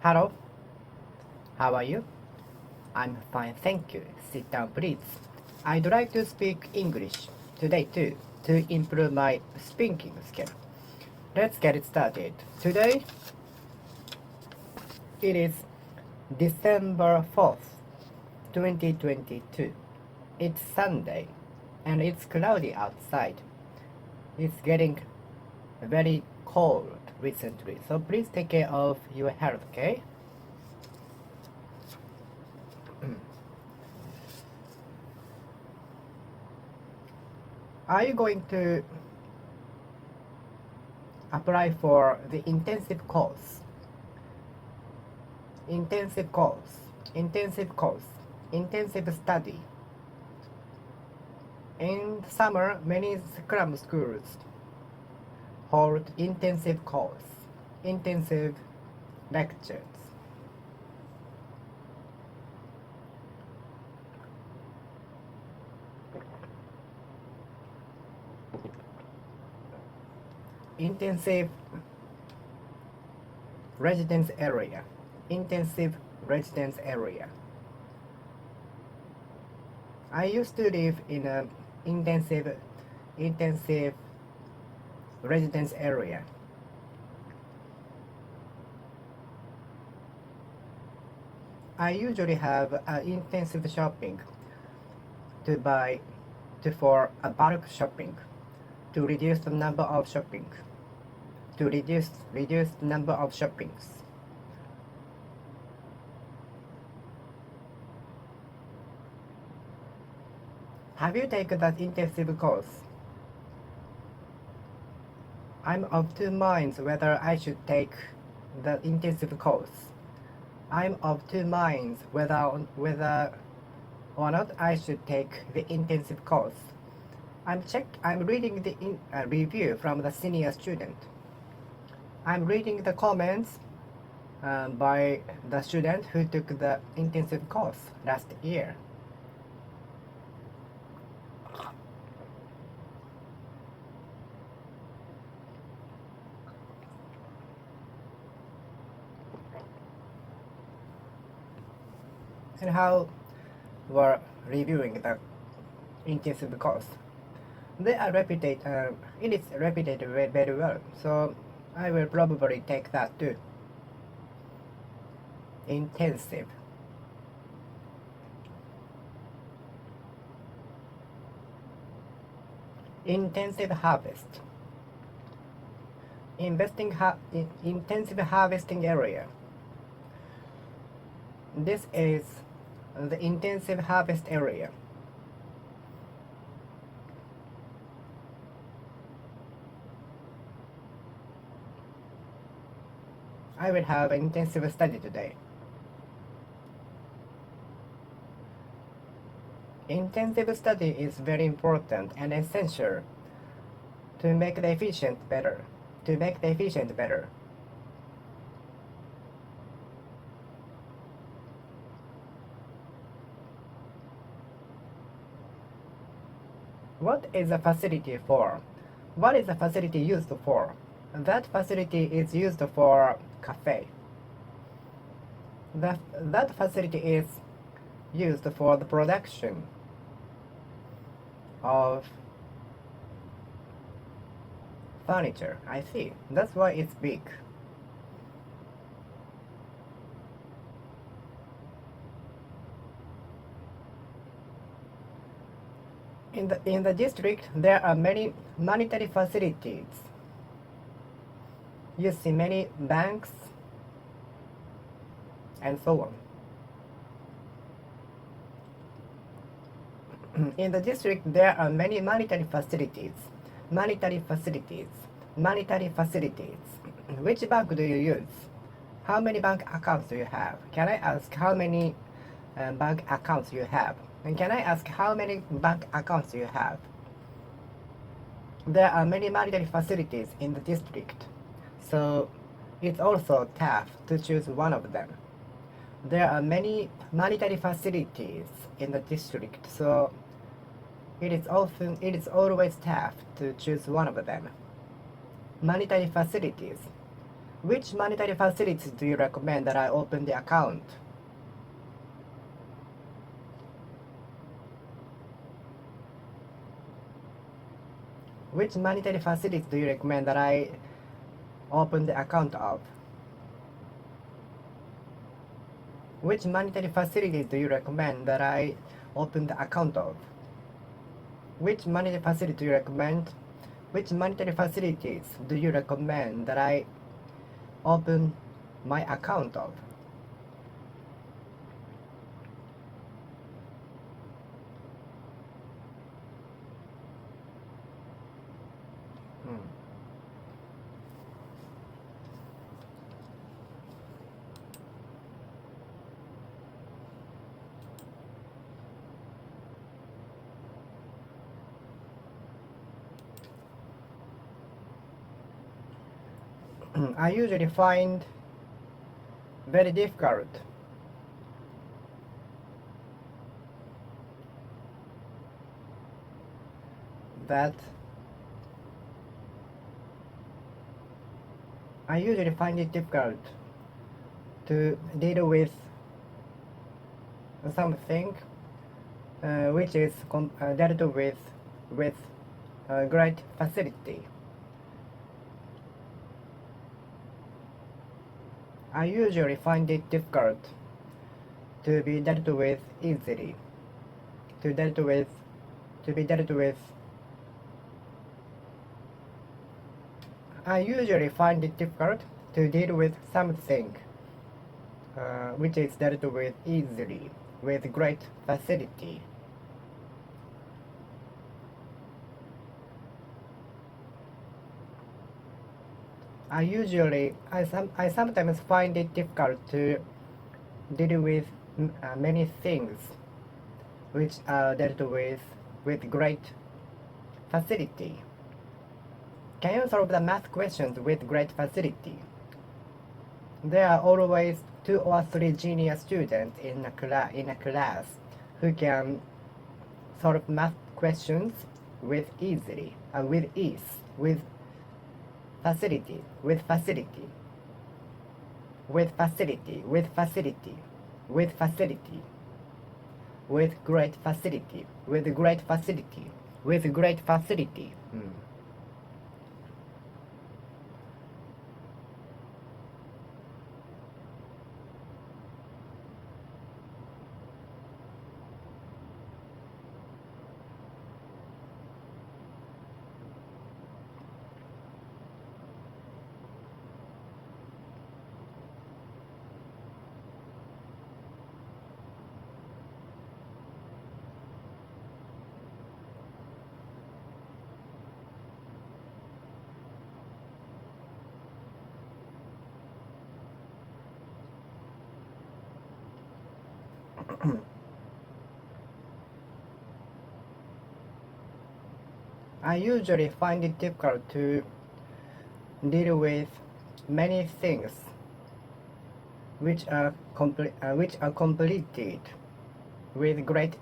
Hello, how are you? I'm fine, thank you. Sit down, please. I'd like to speak English today too, to improve my speaking skill. Let's get it started. Today, it is December 4th, 2022. It's Sunday, and it's cloudy outside. It's getting very cold recently, so please take care of your health, okay? Are you going to apply for the intensive course, intensive study? In summer, many Scrum schools hold intensive course, intensive lectures. Intensive residence area, intensive residence area. I used to live in a intensive residence area. I usually have intensive shopping to buy for a bulk shopping to reduce the number of shopping to reduce the number of shoppings. Have you taken that intensive course? I'm of two minds whether I should take the intensive course. I'm of two minds whether or not I should take the intensive course. I'm reading the review from the senior student. I'm reading the comments by the student who took the intensive course last year. And how were reviewing the intensive course? They are reputed, it is reputed very well, so I will probably take that too. Intensive. Intensive harvest. Intensive harvesting area. This is the intensive harvest area. I will have an intensive study today. Intensive study is very important and essential to make the efficient better. What is the facility for? What is the facility used for? That facility is used for cafe. That facility is used for the production of furniture. I see. That's why it's big. In the district, there are many monetary facilities. You see many banks and so on. In the district, there are many monetary facilities. Which bank do you use? How many bank accounts do you have? Can I ask how many bank accounts you have? And can I ask how many bank accounts you have? There are many monetary facilities in the district, so it's also tough to choose one of them. There are many monetary facilities in the district, so it is always tough to choose one of them. Monetary facilities. Which monetary facilities do you recommend that I open the account? Which monetary facilities do you recommend that I open the account of? Which monetary facilities do you recommend that I open the account of? Which monetary facility do you recommend? Which monetary facilities do you recommend that I open my account of? I usually find very difficult that I usually find it difficult to deal with something which is dealt with great facility. I usually find it difficult to be dealt with easily, to be dealt with. I usually find it difficult to deal with something which is dealt with easily, with great facility. I sometimes find it difficult to deal with many things which are dealt with great facility. Can you solve the math questions with great facility? There are always 2 or 3 genius students in a class who can solve math questions with easily, with ease, with facility, with facility, with facility, with facility, with facility, with great facility, with great facility, with great facility. I usually find it difficult to deal with many things which are completed with great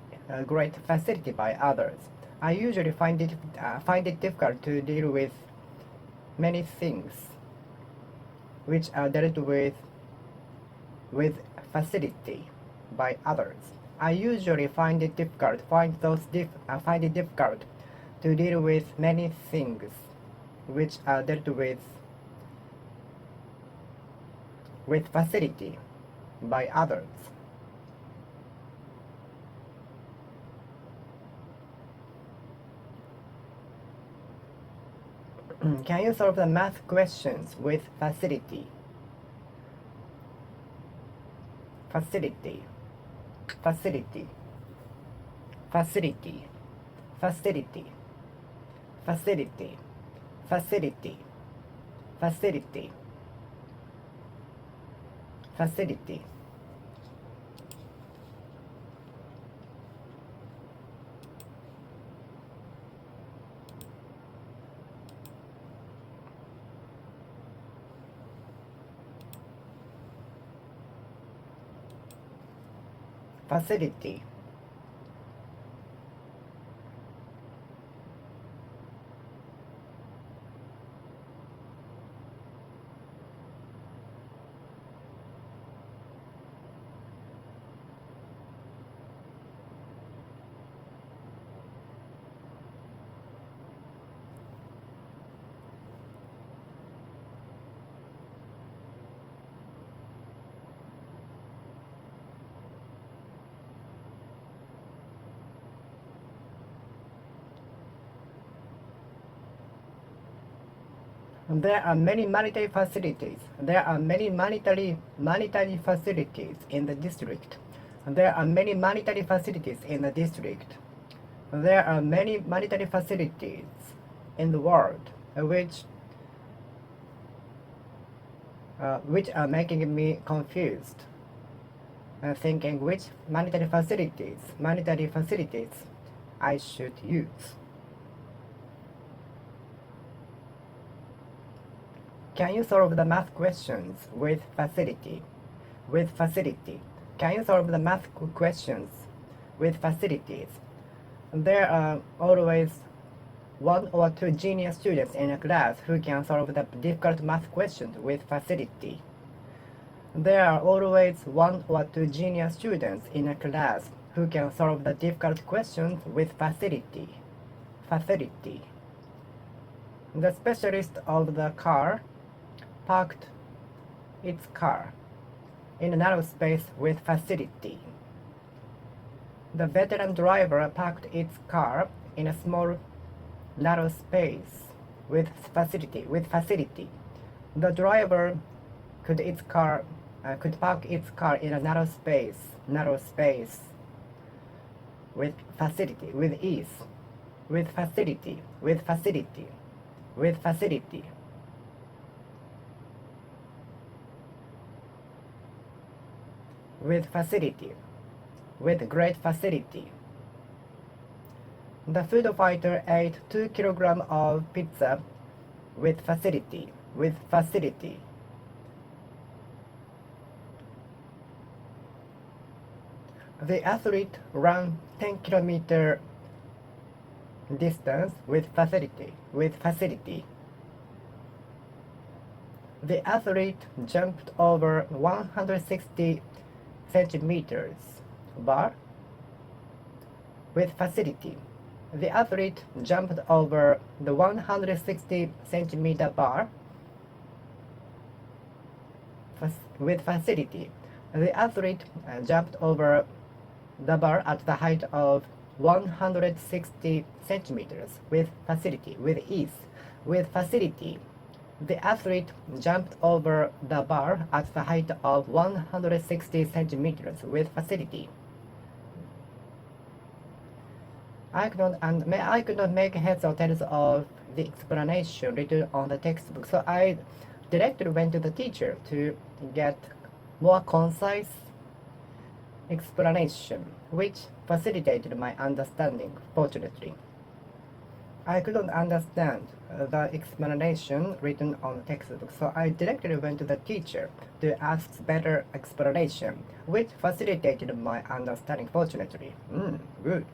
facility by others. I usually find it difficult to deal with many things which are dealt with facility by others. I usually find it difficult to deal with many things which are dealt with facility by others. Can you solve the math questions with facility? Facility, facility, facility, facility, facility, facility, facility, facility. Facility. There are many military facilities. There are many military facilities in the district. There are many military facilities in the district. There are many military facilities in the world, which are making me confused. Thinking which military facilities I should use. Can you solve the math questions with facility? Can you solve the math questions with facilities? There are always one or two genius students in a class who can solve the difficult math questions with facility. There are always one or two genius students in a class who can solve the difficult questions with facility. The specialist of the car parked its car in a narrow space with facility. The veteran driver parked its car in a small, narrow space with facility. The driver could park its car in a narrow space with facility, with ease, with facility. With great facility. The food fighter ate 2 kilograms of pizza with facility. The athlete ran 10-kilometer distance with facility. The athlete jumped over 160 centimeters bar with facility. The athlete jumped over the 160 centimeter bar with facility. The athlete jumped over the bar at the height of 160 centimeters with facility, with ease, with facility. The athlete jumped over the bar at the height of 160 centimeters with facility. I could not make heads or tails of the explanation written on the textbook, so I directly went to the teacher to get more concise explanation, which facilitated my understanding, fortunately. I couldn't understand the explanation written on the textbook, so I directly went to the teacher to ask better explanation, which facilitated my understanding, fortunately. Good.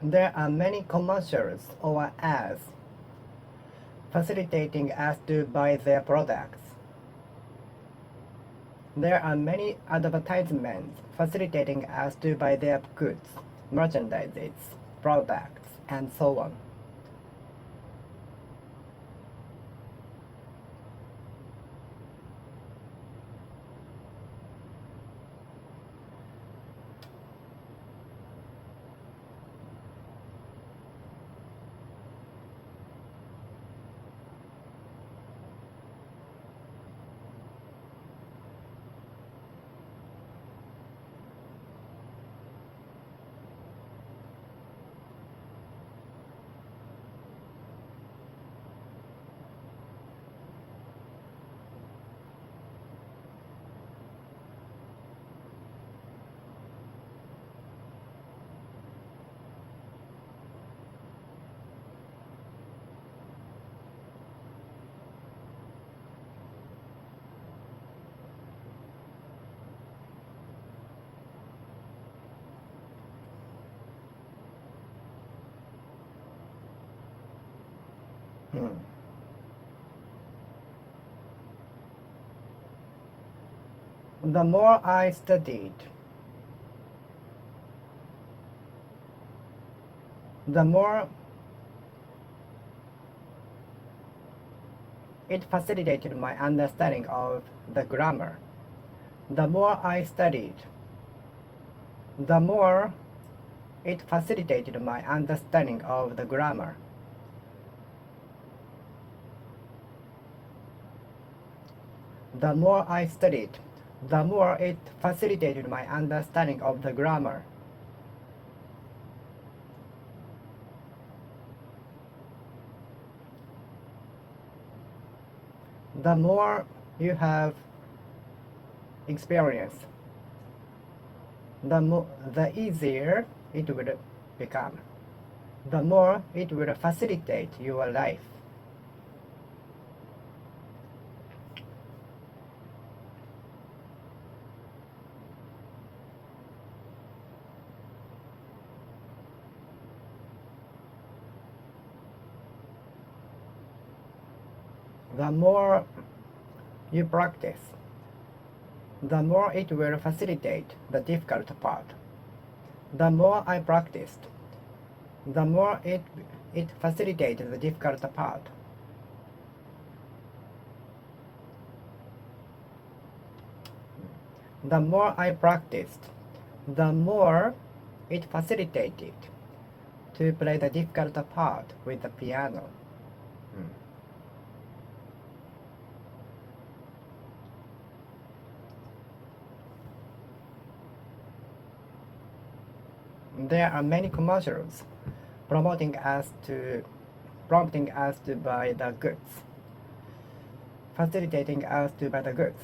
There are many commercials or ads facilitating us to buy their products. There are many advertisements facilitating us to buy their goods, merchandises, products, and so on. The more I studied, the more it facilitated my understanding of the grammar. The more I studied, the more it facilitated my understanding of the grammar. The more I studied, the more it facilitated my understanding of the grammar. The more you have experience, the easier it will become. The more it will facilitate your life. The more you practice, the more it will facilitate the difficult part. The more I practiced, the more it facilitated the difficult part. The more I practiced, the more it facilitated to play the difficult part with the piano. There are many commercials prompting us to buy the goods, facilitating us to buy the goods.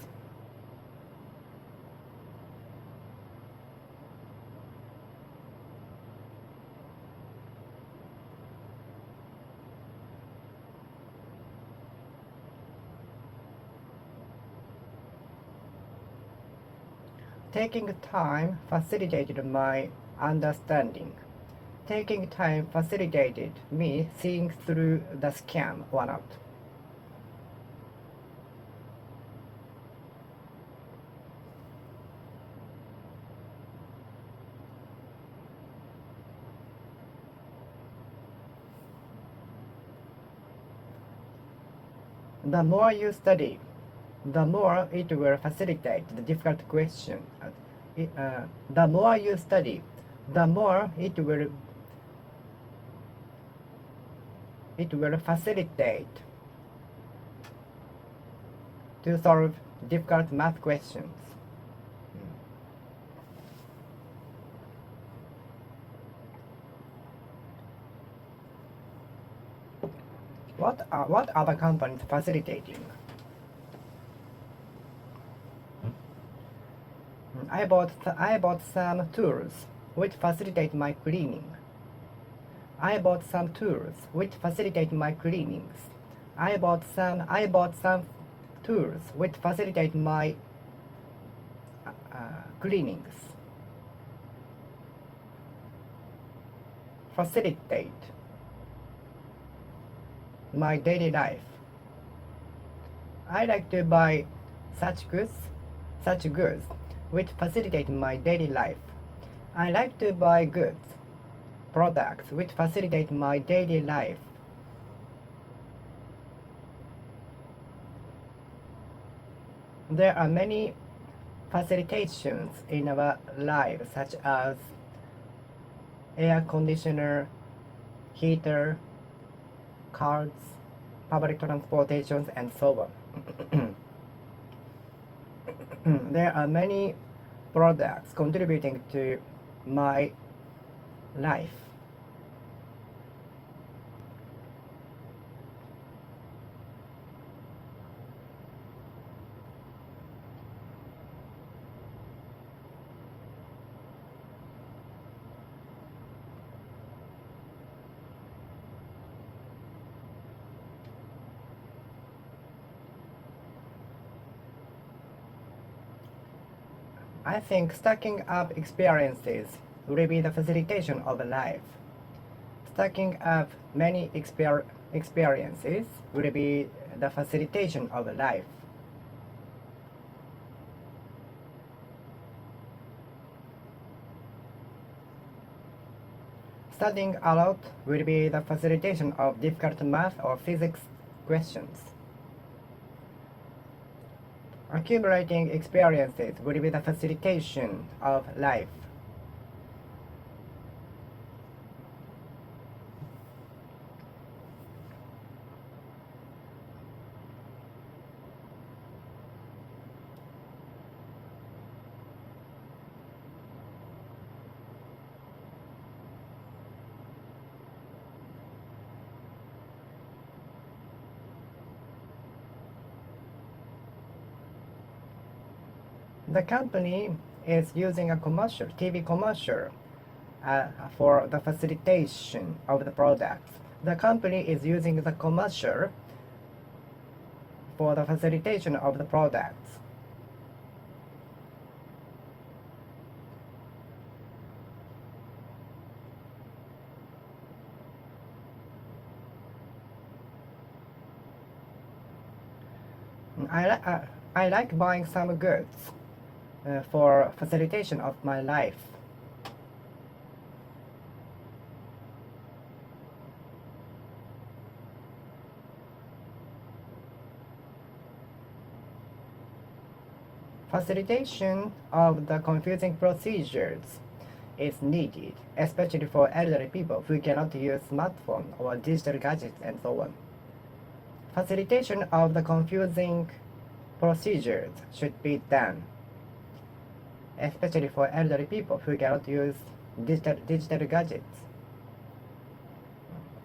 Taking time facilitated my understanding. Taking time facilitated me seeing through the scam or not. The more you study, the more it will facilitate the difficult question. The more you study, the more it will facilitate to solve difficult math questions. What are the companies facilitating? I bought some tools which facilitate my cleaning. I bought some tools which facilitate my cleanings. I bought some tools which facilitate my cleanings. Facilitate my daily life. I like to buy such goods which facilitate my daily life. I like to buy goods, products which facilitate my daily life. There are many facilitations in our lives, such as air conditioner, heater, cars, public transportations, and so on. There are many products contributing to my life. I think stacking up experiences will be the facilitation of life. Stacking up many experiences will be the facilitation of life. Studying a lot will be the facilitation of difficult math or physics questions. Accumulating experiences will be the facilitation of life. The company is using a commercial, TV commercial, for the facilitation of the products. The company is using the commercial for the facilitation of the products. I like buying some goods for facilitation of my life. Facilitation of the confusing procedures is needed, especially for elderly people who cannot use smartphone or digital gadgets and so on. Facilitation of the confusing procedures should be done, especially for elderly people who cannot use digital gadgets.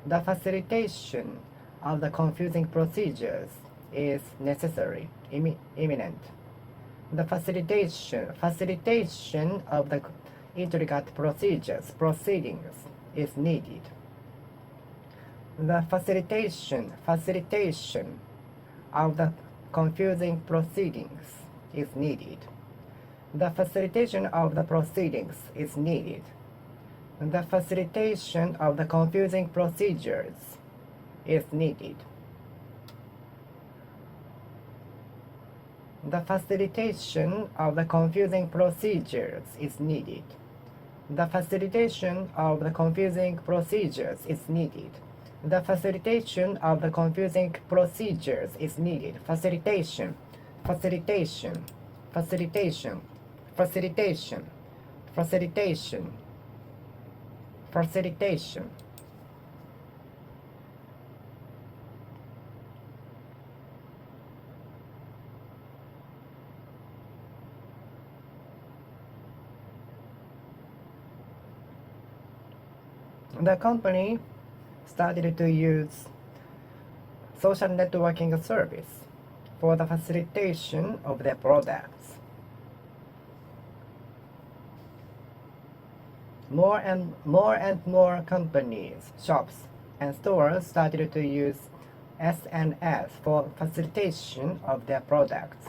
The facilitation of the confusing procedures is necessary, imminent. The facilitation of the intricate proceedings is needed. The facilitation of the confusing proceedings is needed. The facilitation of the proceedings is needed. The facilitation of the confusing procedures is needed. The facilitation of the confusing procedures is needed. The facilitation of the confusing procedures is needed. The facilitation of the confusing procedures is needed. Facilitation, facilitation, facilitation, facilitation, facilitation, facilitation. The company started to use social networking service for the facilitation of their products. More and more companies, shops, and stores started to use SNS for facilitation of their products.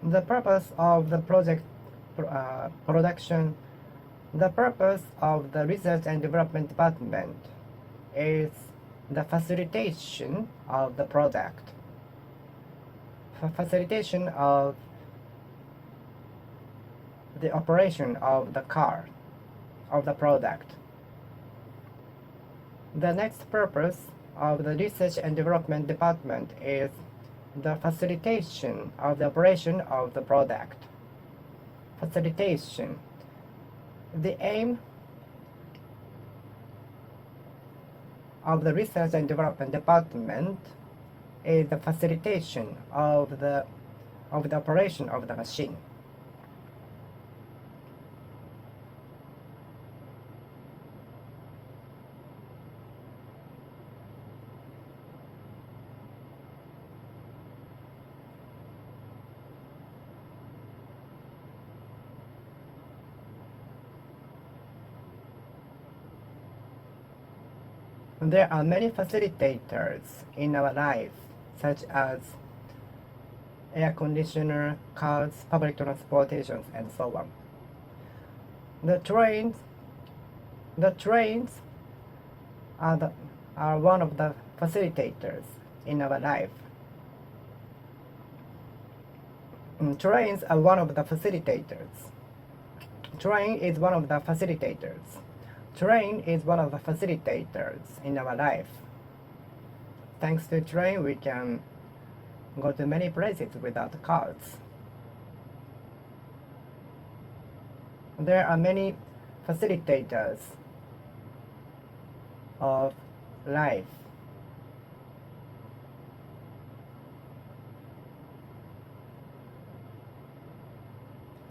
The purpose of the the purpose of the research and development department is the facilitation of the product, facilitation of the operation of the car, of the product. The next purpose of the research and development department is the facilitation of the operation of the product. Facilitation. The aim of the research and development department is the facilitation of the operation of the machine. There are many facilitators in our life, such as air conditioner, cars, public transportation, and so on. The trains are one of the facilitators in our life. Trains are one of the facilitators. Train is one of the facilitators. Train is one of the facilitators in our life. Thanks to train, we can go to many places without cars. There are many facilitators of life.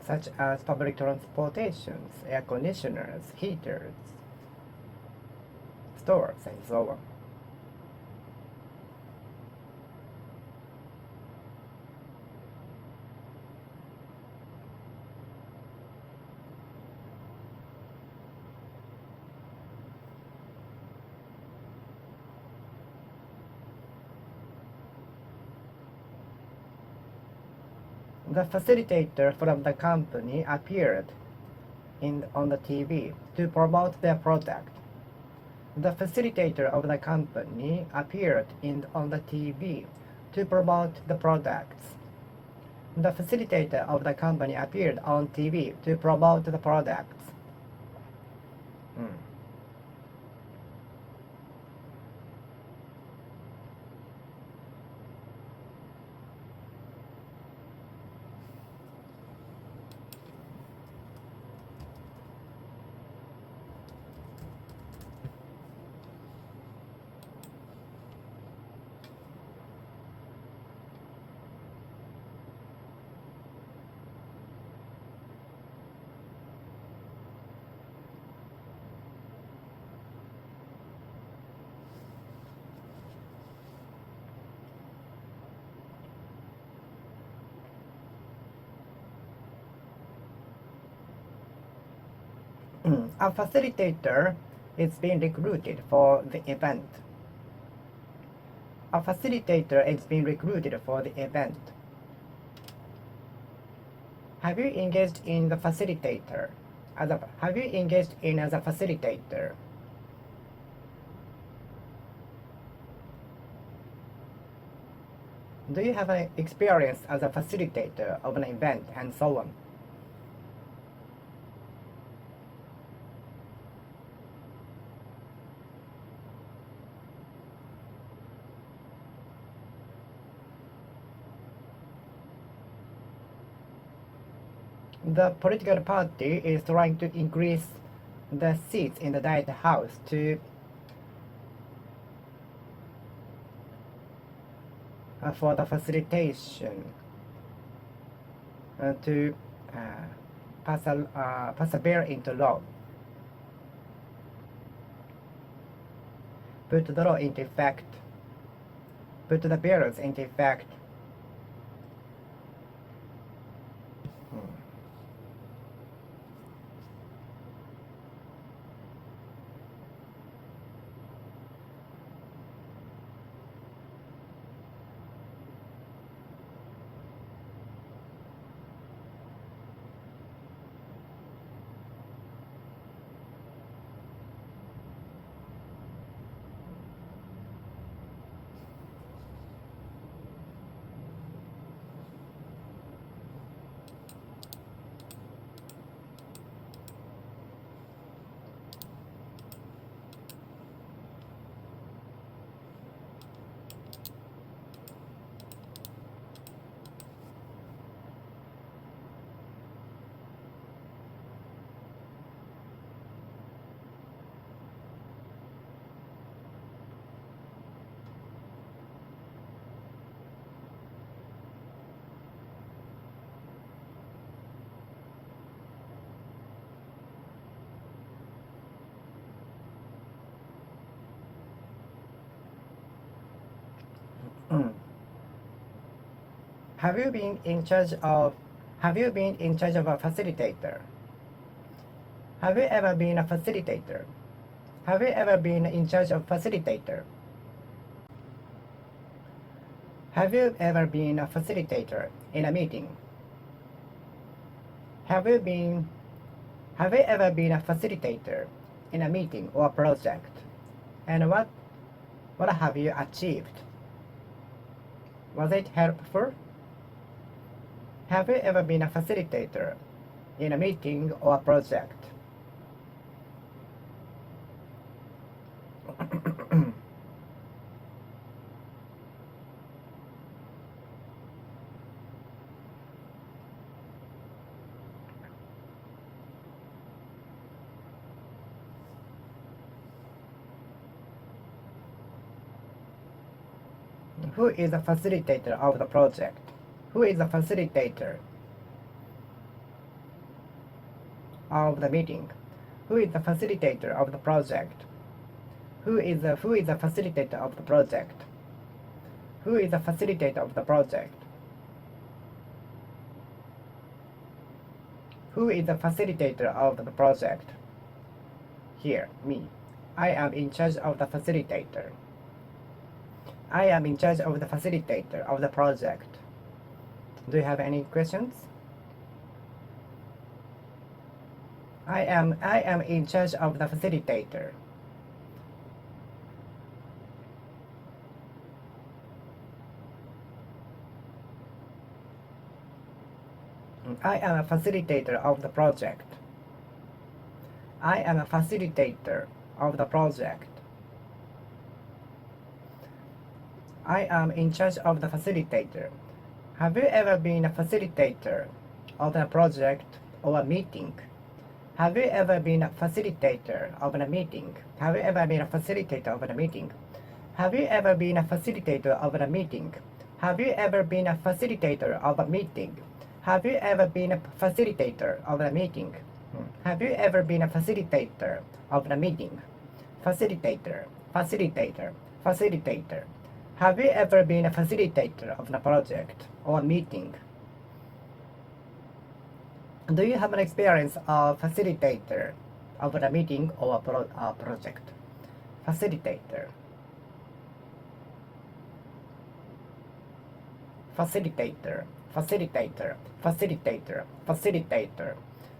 Such as public transportations, air conditioners, heaters, stores, and so on. The facilitator from the company appeared on the TV to promote their product. The facilitator of the company appeared on the TV to promote the products. The facilitator of the company appeared on TV to promote the products. A facilitator is being recruited for the event. A facilitator is being recruited for the event. Have you engaged in the facilitator? Have you engaged in as a facilitator? Do you have an experience as a facilitator of an event and so on? The political party is trying to increase the seats in the Diet House for the facilitation to pass a bill into law. Put the law into effect. Put the bills into effect. Have you been in charge of a facilitator? Have you ever been a facilitator? Have you ever been in charge of facilitator? Have you ever been a facilitator in a meeting? Have you ever been a facilitator in a meeting or project? And what have you achieved? Was it helpful? Have you ever been a facilitator in a meeting or a project? Who is the facilitator of the project? Who is the facilitator of the meeting? Who is the facilitator of the project? Who is the facilitator of the project? Who is the facilitator of the project? Who is the facilitator of the project? Here, me. I am in charge of the facilitator. I am in charge of the facilitator of the project. Do you have any questions? I am in charge of the facilitator. I am a facilitator of the project. I am a facilitator of the project. I am in charge of the facilitator. Have you ever been a facilitator of a project or a meeting? Have you ever been a facilitator of a meeting? Have you ever been a facilitator of a meeting? Have you ever been a facilitator of a meeting? Have you ever been a facilitator of a meeting? Have you ever been a facilitator of a meeting? Have you ever been a facilitator of a meeting? Facilitator, facilitator, facilitator. Have you ever been a facilitator of a project or a meeting? Do you have an experience of facilitator of a meeting or a project? Facilitator. Facilitator, facilitator, facilitator, facilitator,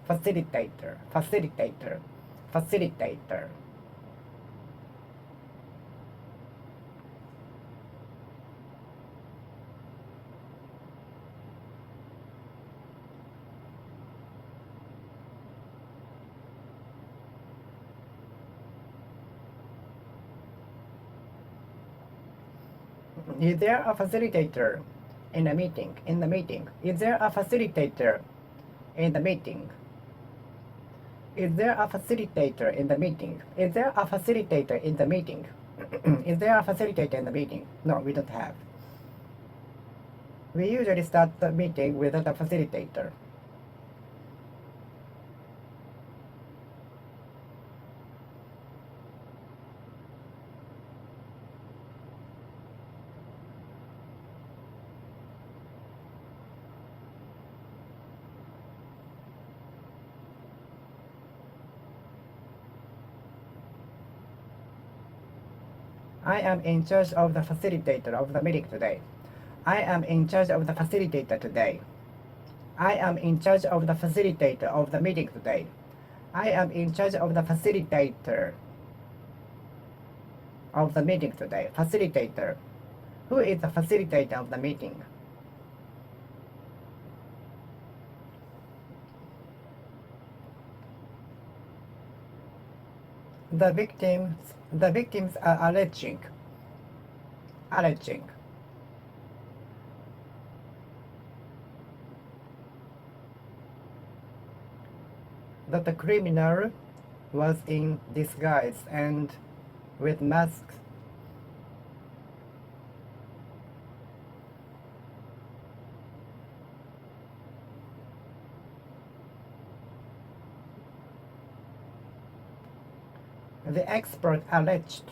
facilitator, facilitator, facilitator. Is there a facilitator in a meeting? In the meeting, is there a facilitator in the meeting? Is there a facilitator in the meeting? Is there a facilitator in the meeting? Is there a facilitator in the meeting? No, we don't have. We usually start the meeting without a facilitator. I am in charge of the facilitator of the meeting today. I am in charge of the facilitator today. I am in charge of the facilitator of the meeting today. I am in charge of the facilitator of the meeting today. Facilitator. Who is the facilitator of the meeting? The victims are alleging that the criminal was in disguise and with masks. The expert alleged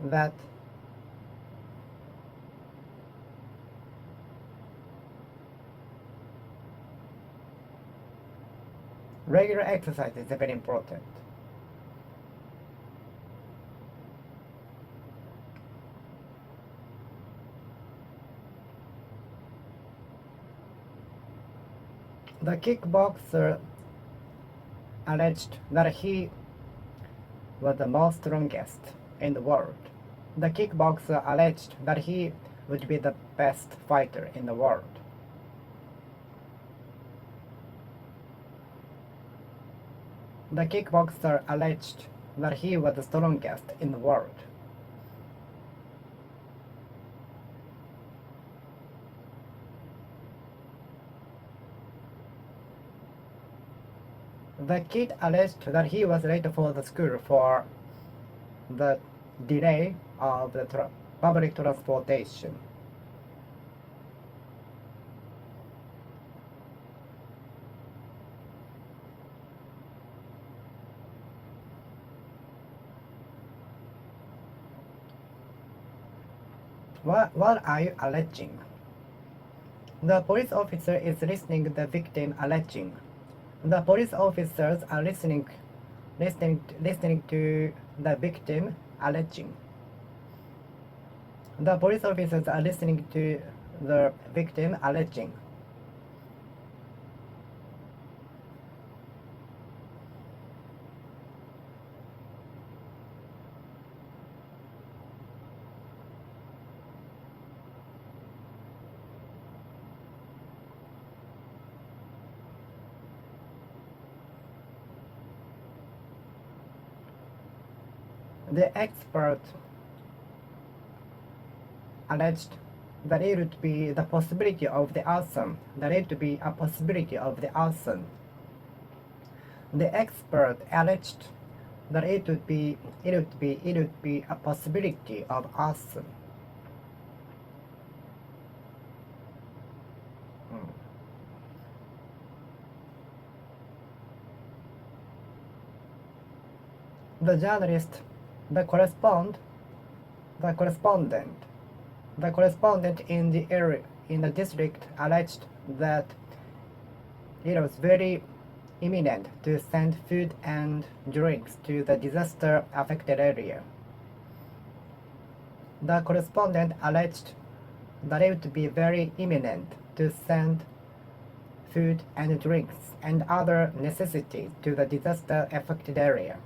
that regular exercise is very important. The kickboxer alleged that he was the most strongest. in the world. The kickboxer alleged that he would be the best fighter in the world. The kickboxer alleged that he was the strongest in the world. The kid alleged that he was late for the school for the delay of the public transportation. What are you alleging? The police officer is listening to the victim alleging. The police officers are listening to the victim alleging. The police officers are listening to the victim alleging. The expert alleged that it would be the possibility of the arson. That it would be a possibility of the arson. The expert alleged that it would be a possibility of arson. The journalist, the correspondent in the area, in the district, alleged that it was very imminent to send food and drinks to the disaster-affected area. The correspondent alleged that it would be very imminent to send food and drinks and other necessities to the disaster-affected area.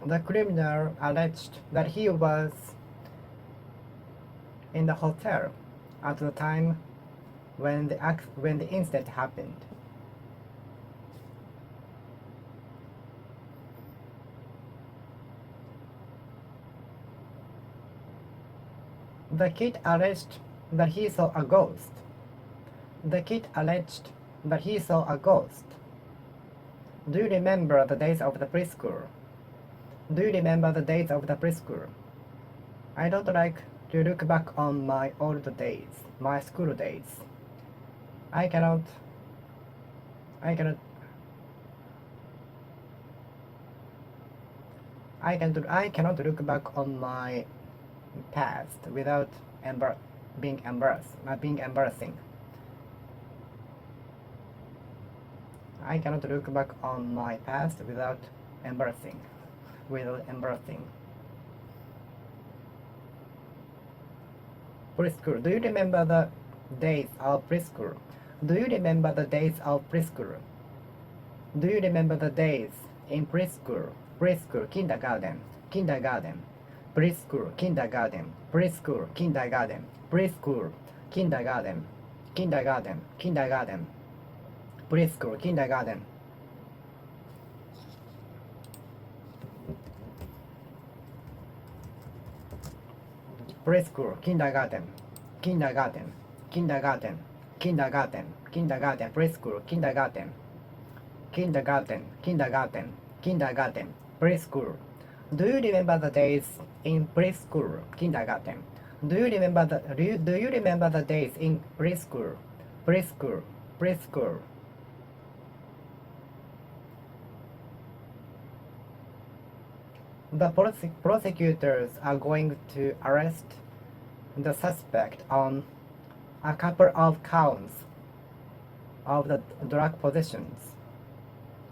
The criminal alleged that he was in the hotel at the time when the incident happened. The kid alleged that he saw a ghost. The kid alleged that he saw a ghost. Do you remember the days of the preschool? Do you remember the days of the preschool? I don't like to look back on my old days, my school days. I cannot look back on my past without being embarrassing. I cannot look back on my past without embarrassing. Preschool. Do you remember the days of preschool? Do you remember the days of preschool? Do you remember the days in preschool? Preschool, kindergarten, preschool, kindergarten, preschool, kindergarten, preschool, kindergarten, preschool, kindergarten. Preschool, kindergarten, preschool, kindergarten, preschool. Do you remember the days in preschool, kindergarten? Do you remember the days in preschool, preschool? The prosecutors are going to arrest the suspect on a couple of counts of the drug possessions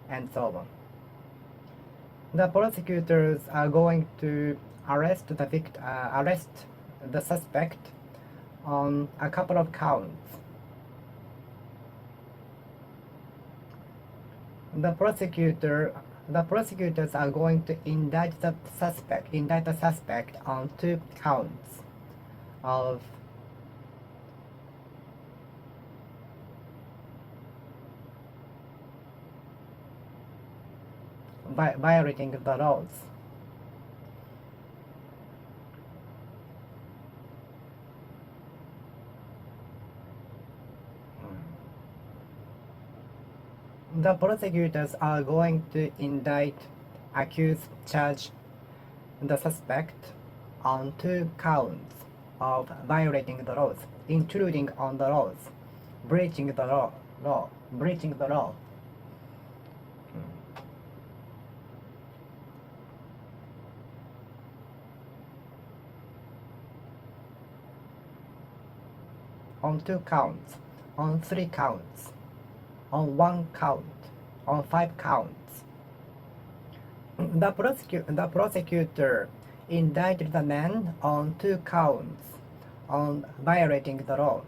and so on. The prosecutors are going to arrest the suspect on a couple of counts The prosecutors are going to indict the suspect on 2 counts of violating the laws. The prosecutors are going to indict, accuse, charge the suspect on 2 counts of violating the laws, intruding on the laws, breaching the law. On 2 counts, on 3 counts, on 1 count, on 5 counts. The prosecutor indicted the man on 2 counts on violating the law.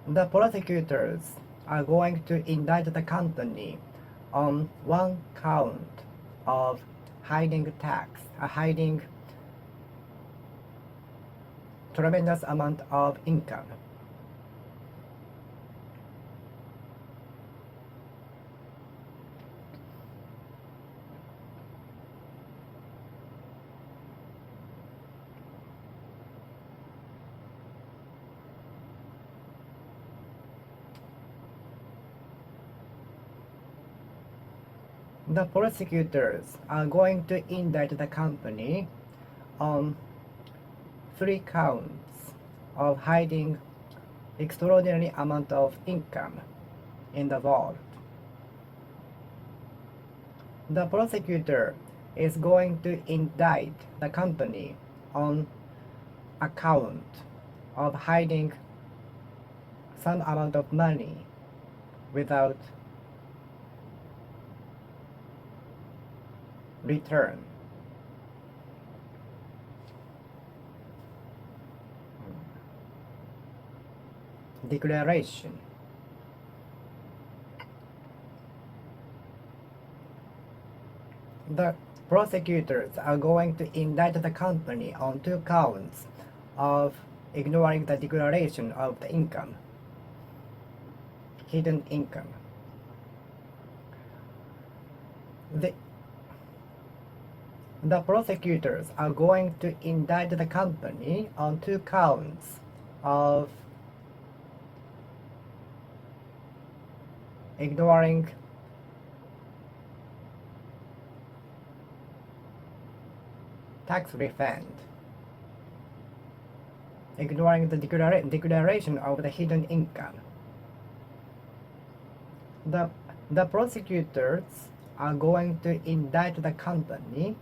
The prosecutors are going to indict the company on 1 count of hiding tremendous amount of income. The prosecutors are going to indict the company on 3 counts of hiding extraordinary amount of income in the vault. The prosecutor is going to indict the company on a count of hiding some amount of money without return. Declaration. The prosecutors are going to indict the company on 2 counts of ignoring the declaration of the income, hidden income. The prosecutors are going to indict the company on 2 counts of ignoring tax refund, ignoring the declaration of the hidden income. The prosecutors are going to indict the company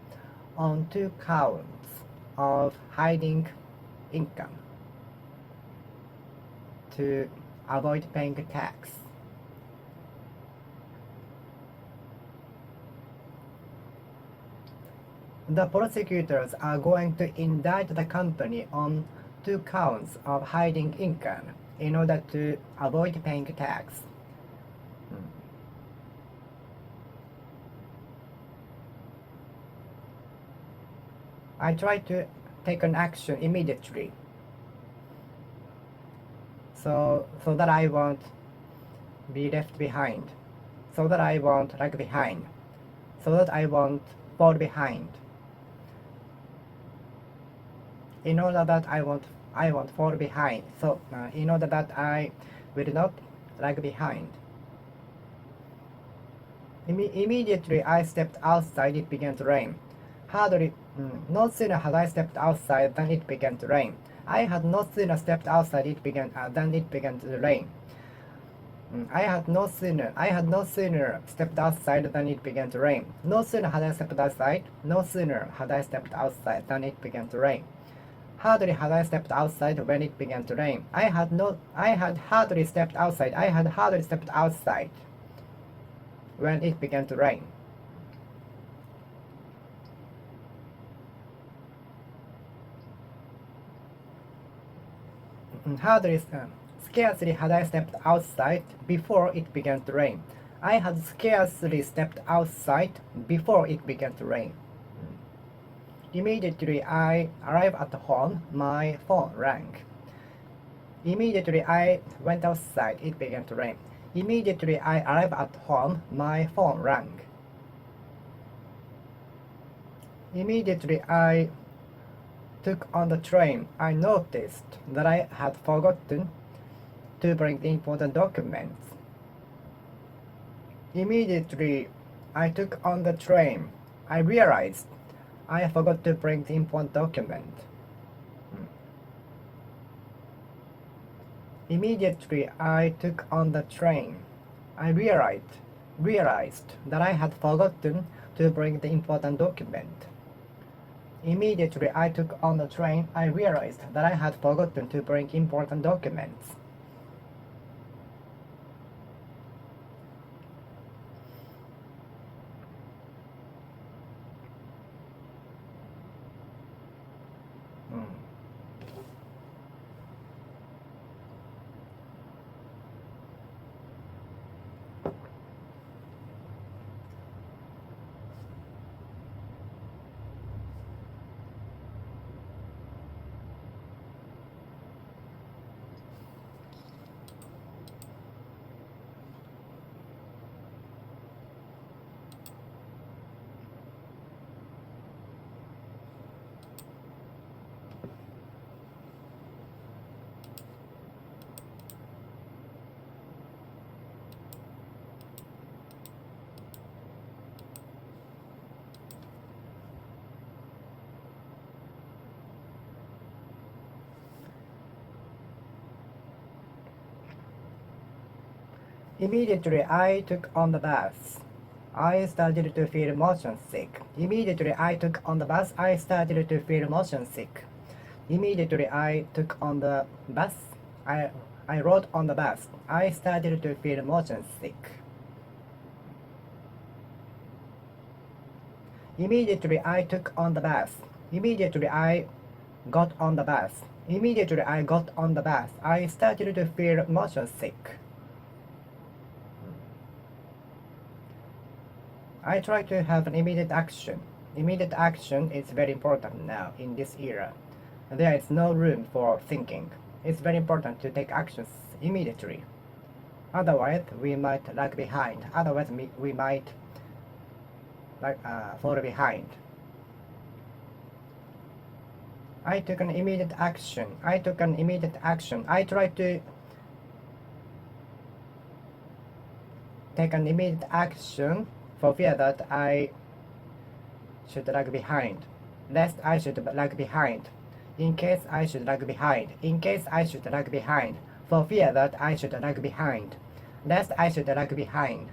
on 2 counts of hiding income to avoid paying tax. The prosecutors are going to indict the company on 2 counts of hiding income in order to avoid paying tax. I try to take an action immediately, so that I won't be left behind, so that I won't lag behind, so that I won't fall behind. In order that I won't fall behind, so in order that I will not lag behind. Immediately I stepped outside, it began to rain. No sooner had I stepped outside than it began to rain. I had no sooner stepped outside than it began to rain. I had no sooner stepped outside than it began to rain. No sooner had I stepped outside than it began to rain. Hardly had I stepped outside when it began to rain. I had hardly stepped outside when it began to rain. Scarcely had I stepped outside before it began to rain. I had scarcely stepped outside before it began to rain. Immediately I arrived at home, my phone rang. Immediately I went outside, it began to rain. Immediately I arrived at home, my phone rang. Immediately I took on the train, I noticed that I had forgotten to bring the important documents. Immediately I took on the train, I realized I forgot to bring the important document. Immediately I took on the train, I realized that I had forgotten to bring the important document. Immediately I took on the train, I realized that I had forgotten to bring important documents. Immediately I took on the bus. I started to feel motion sick. Immediately I took on the bus. I started to feel motion sick. Immediately I took on the bus. I rode on the bus. I started to feel motion sick. Immediately I took on the bus. Immediately I got on the bus. Immediately I got on the bus. I started to feel motion sick. I try to have an immediate action. Immediate action is very important now in this era. There is no room for thinking. It's very important to take actions immediately. Otherwise, we might lag behind. Otherwise, we might fall behind. I took an immediate action. I took an immediate action. I tried to take an immediate action for fear that I should lag behind, lest I should lag behind, in case I should lag behind, in case I should lag behind, for fear that I should lag behind, lest I should lag behind.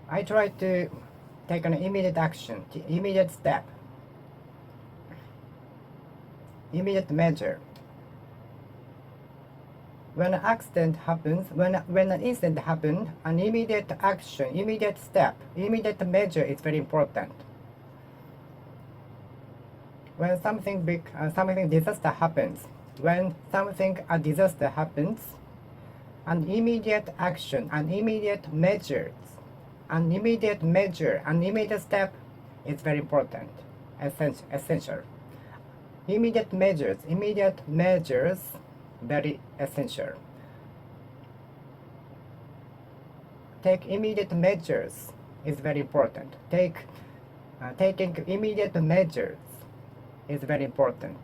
I try to take an immediate action, immediate step, immediate measure. When an accident happens, when an incident happens, an immediate action, immediate step, immediate measure is very important. when something big, something disaster happens, when something a disaster happens, an immediate action, an immediate measure, an immediate step is very important, essential. Immediate measures, very essential. Take immediate measures is very important. Taking immediate measures is very important.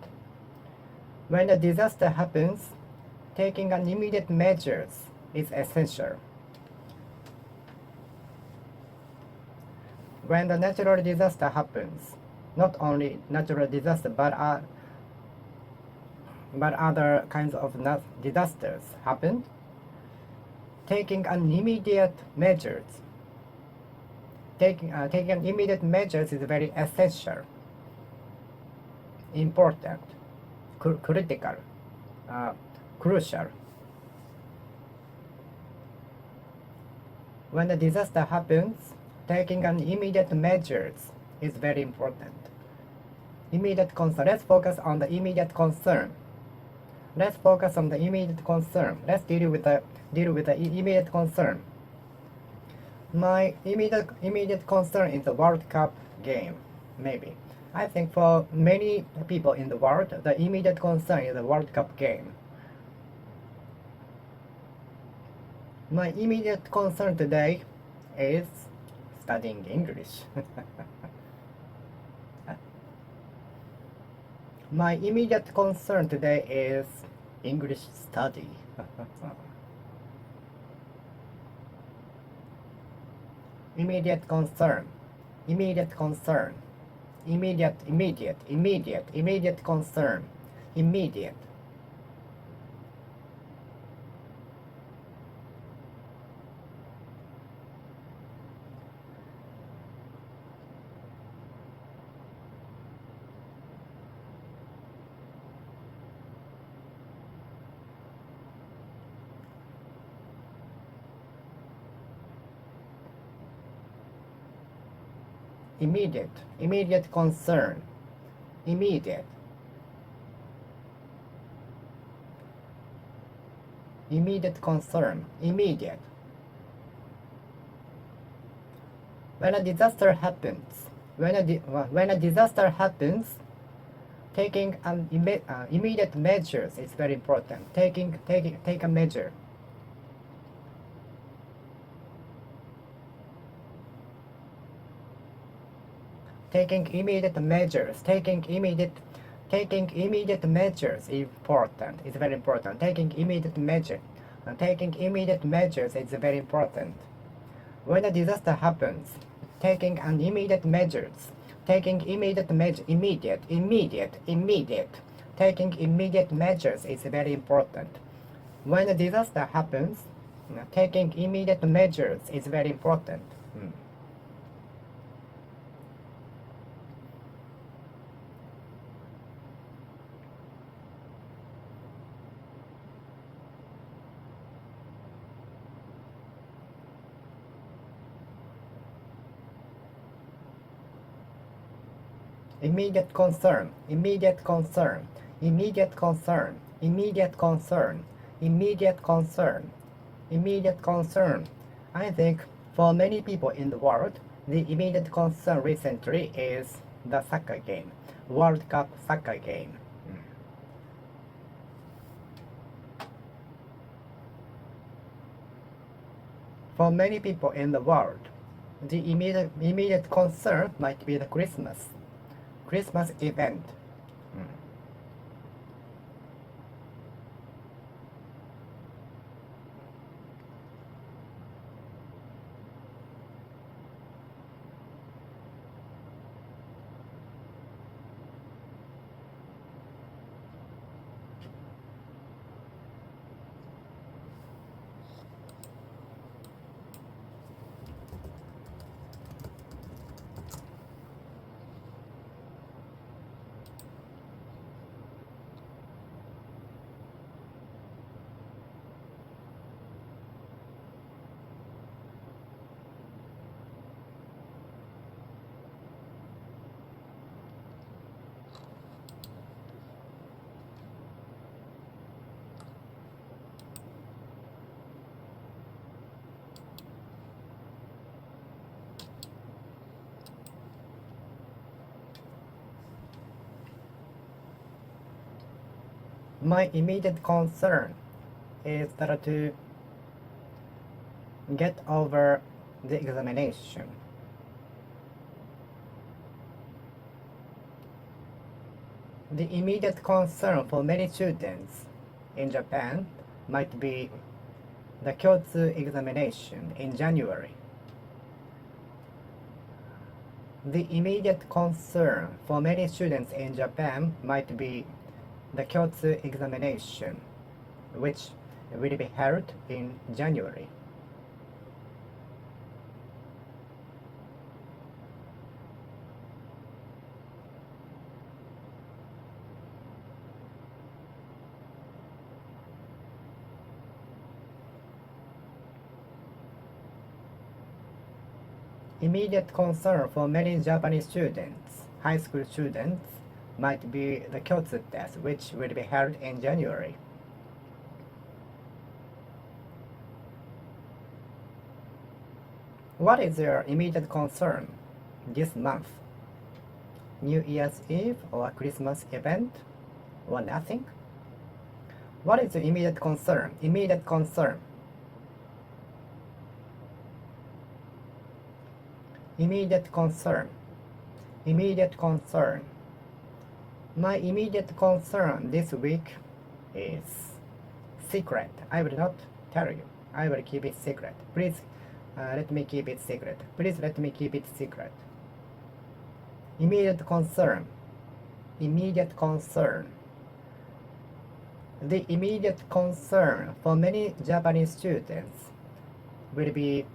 When a disaster happens, taking an immediate measures is essential. When the natural disaster happens, not only natural disaster but other kinds of disasters happen, taking an immediate measures is very essential, important, critical, crucial. When a disaster happens, taking an immediate measures is very important. Immediate concern. Let's focus on the immediate concern. Let's focus on the immediate concern. Let's deal with the immediate concern. My immediate concern is the World Cup game, maybe. I think for many people in the world, the immediate concern is the World Cup game. My immediate concern today is studying English. My immediate concern today is English study. Immediate concern, immediate concern, immediate concern, immediate. Immediate concern, immediate concern, immediate. When a disaster happens, taking an immediate measures is very important. Take a measure. Taking immediate measures is important. It's very important. Taking immediate measures is very important. When a disaster happens, taking an immediate measures, taking immediate taking immediate measures is very important. When a disaster happens, taking immediate measures is very important. Immediate concern. I think for many people in the world, the immediate concern recently is the soccer game, World Cup soccer game. For many people in the world, the immediate concern might be the Christmas event. My immediate concern is that to get over the examination. The immediate concern for many students in Japan might be the Kyotsu examination in January. The immediate concern for many students in Japan might be the Kyotsu examination, which will be held in January. Immediate concern for many Japanese students, high school students, might be the Kyotsu test, which will be held in January. What is your immediate concern this month? New Year's Eve or Christmas event or nothing? What is your immediate concern? Immediate concern. Immediate concern. Immediate concern. My immediate concern this week is secret. I will not tell you. I will keep it secret. Please let me keep it secret. Please let me keep it secret. Immediate concern. Immediate concern. The immediate concern for many Japanese students will be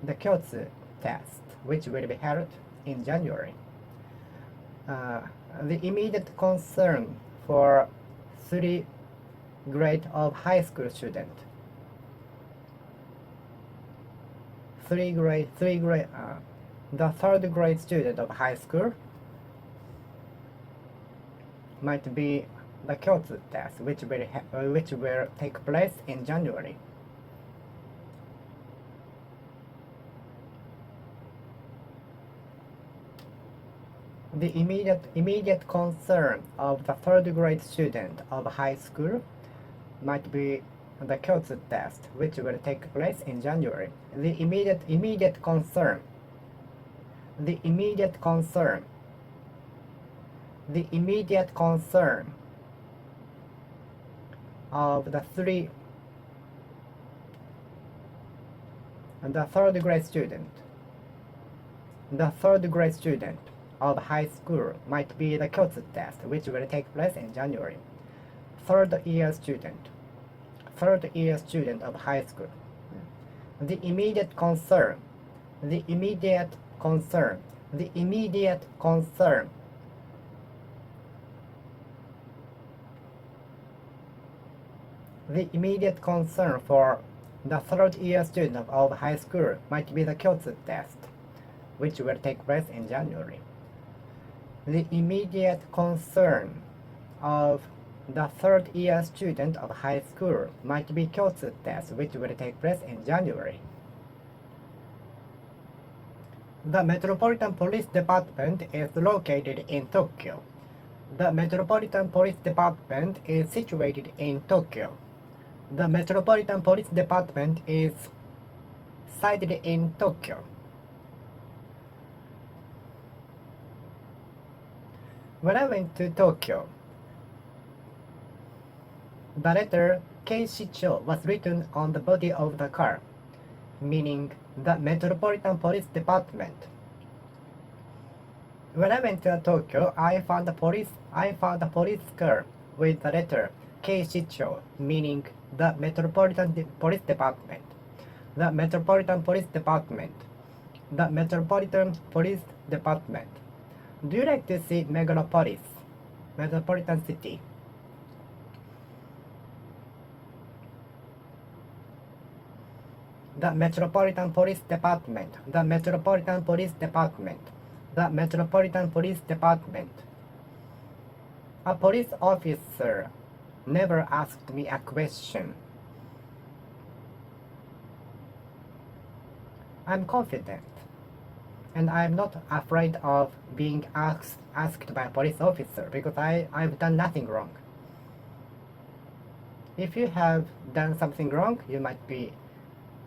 the Kyotsu test, which will be held in January. The immediate concern for 3 grade of high school student. The 3rd grade student of high school might be the Kyotsu test, which will take place in January. The immediate concern of the 3rd grade student of high school might be the Kyotsu test, which will take place in January. The immediate concern. The immediate concern. The immediate concern of the 3rd grade student. The 3rd grade student of high school might be the Kyotsu test, which will take place in January. 3rd year student of high school. The immediate concern. The immediate concern. The immediate concern. The immediate concern for the 3rd year student of high school might be the Kyotsu test, which will take place in January. The immediate concern of the 3rd year student of high school might be Kyotsu test, which will take place in January. The Metropolitan Police Department is located in Tokyo. The Metropolitan Police Department is situated in Tokyo. The Metropolitan Police Department is sited in Tokyo. When I went to Tokyo, the letter Keishicho was written on the body of the car, meaning the Metropolitan Police Department. When I went to Tokyo, I found a police car with the letter Keishicho, meaning the Metropolitan Police Department. The Metropolitan Police Department. The Metropolitan Police Department. Do you like to see megalopolis, metropolitan city? The Metropolitan Police Department. The Metropolitan Police Department. The Metropolitan Police Department. A police officer never asked me a question. I'm confident, and I'm not afraid of being asked by a police officer because I've done nothing wrong. If you have done something wrong, you might be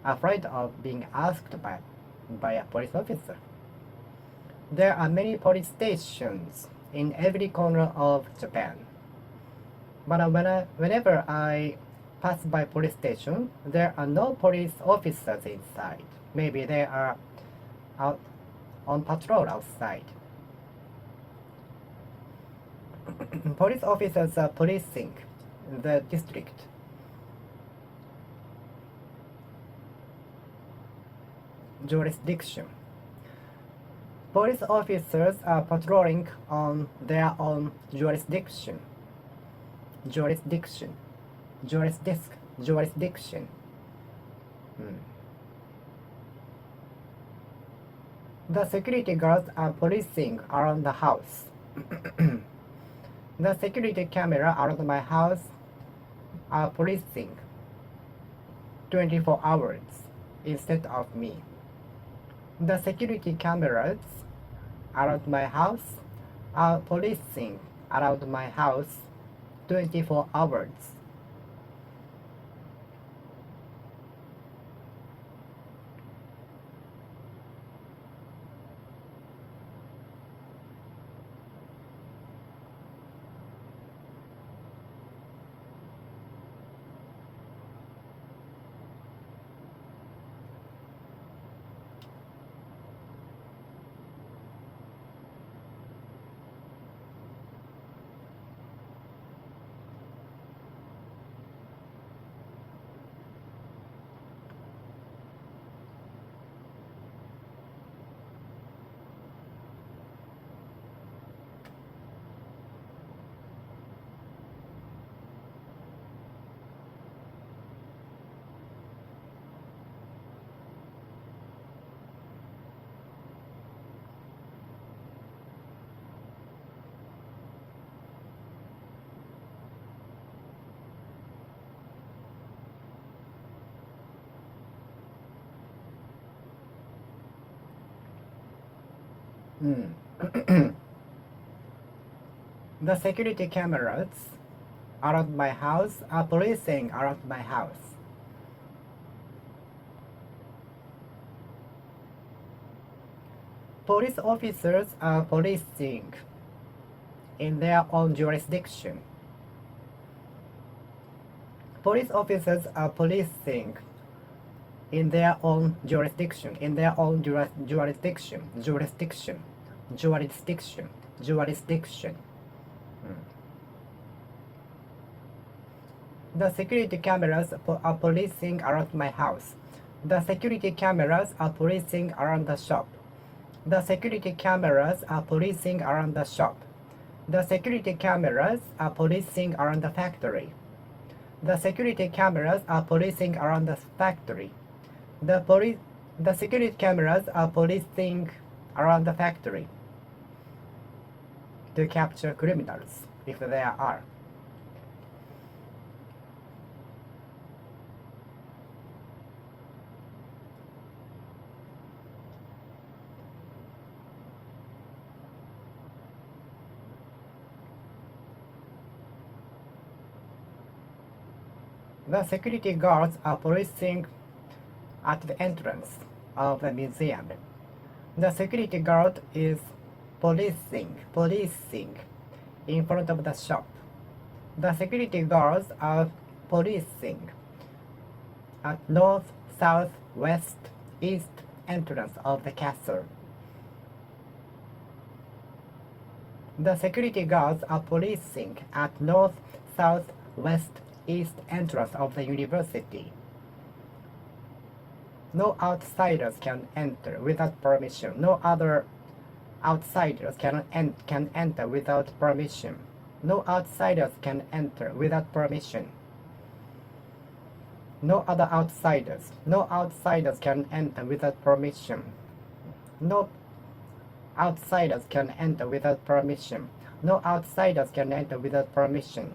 afraid of being asked by a police officer. There are many police stations in every corner of Japan. But whenever I pass by police station, there are no police officers inside. Maybe they are out on patrol outside. Police officers are policing the district. Jurisdiction. Police officers are patrolling on their own jurisdiction. Jurisdiction. Jurisdiction. The security guards are policing around the house. The security camera around my house are policing 24 hours instead of me. The security cameras around my house are policing around my house 24 hours. The security cameras around my house are policing around my house. Police officers are policing in their own jurisdiction. Police officers are policing in their own jurisdiction, jurisdiction. The security cameras are policing around my house. The security cameras are policing around the shop. The security cameras are policing around the shop. The security cameras are policing around the factory. The security cameras are policing around the factory. The security cameras are policing around the factory to capture criminals, if there are. The security guards are policing at the entrance of the museum. The security guard is policing in front of the shop. The security guards are policing at north, south, west, east entrance of the castle. The security guards are policing at north, south, west, east entrance of the university. No outsiders can enter without permission. No other outsiders can enter without permission. No outsiders can enter without permission. No other outsiders. No outsiders can enter without permission. No outsiders can enter without permission. No outsiders can enter without permission.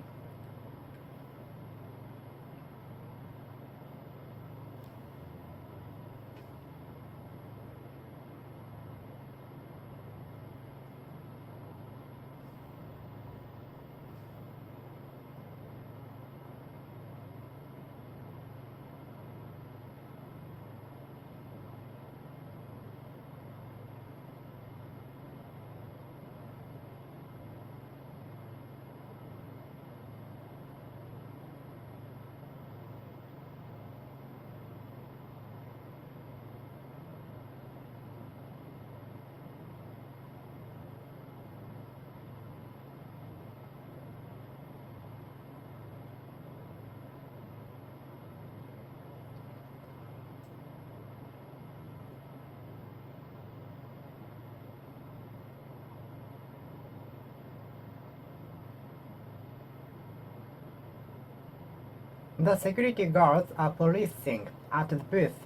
The security guards are policing at the booth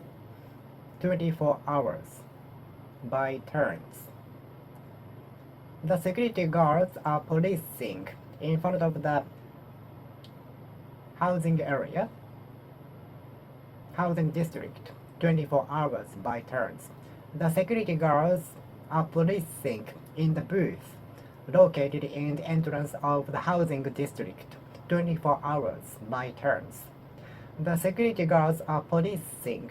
24 hours by turns. The security guards are policing in front of the housing area, housing district, 24 hours by turns. The security guards are policing in the booth located in the entrance of the housing district, 24 hours by turns. The security guards are policing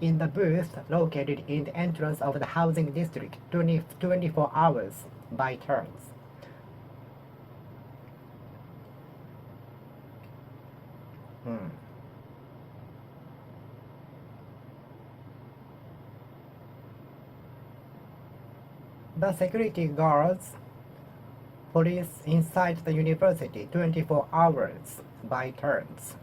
in the booth located in the entrance of the housing district, 24 hours by turns. The security guards police inside the university 24 hours by turns.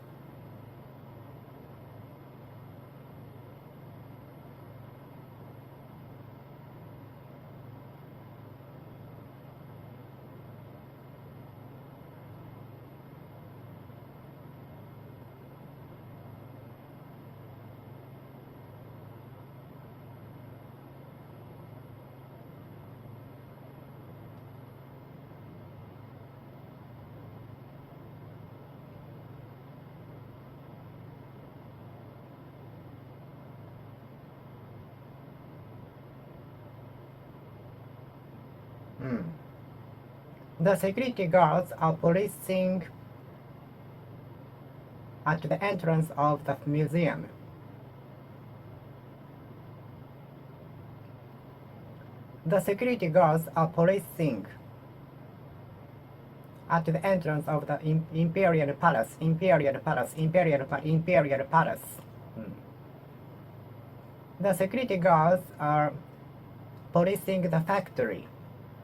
The security guards are policing at the entrance of the museum. The security guards are policing at the entrance of the Imperial Palace. The security guards are policing the factory.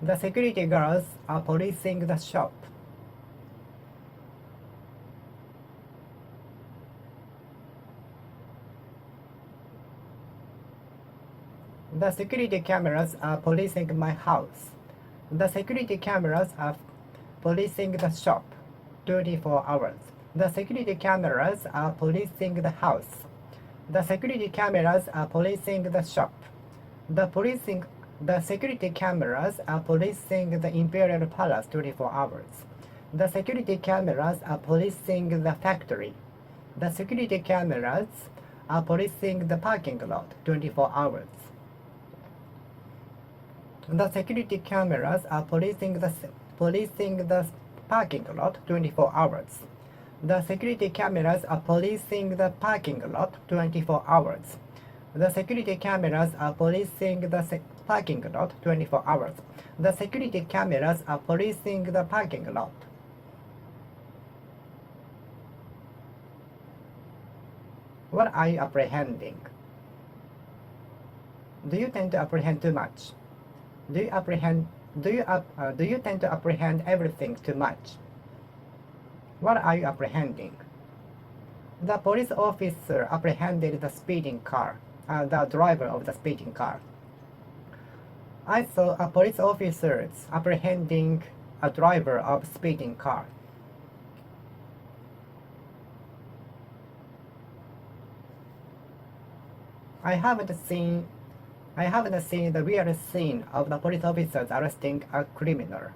The security guards are policing the shop. The security cameras are policing my house. The security cameras are policing the shop 24 hours. The security cameras are policing the house. The security cameras are policing the shop. The security cameras are policing the Imperial Palace 24 hours. The security cameras are policing the factory. The security cameras are policing the parking lot 24 hours. The security cameras are policing the parking lot 24 hours. The security cameras are policing the parking lot 24 hours. The security cameras are policing the parking lot 24 hours. The security cameras are policing the parking lot. What are you apprehending? Do you tend to apprehend too much? Do you tend to apprehend everything too much? What are you apprehending? The police officer apprehended the speeding car, the driver of the speeding car. I saw a police officer apprehending a driver of speeding car. I haven't seen the real scene of the police officers arresting a criminal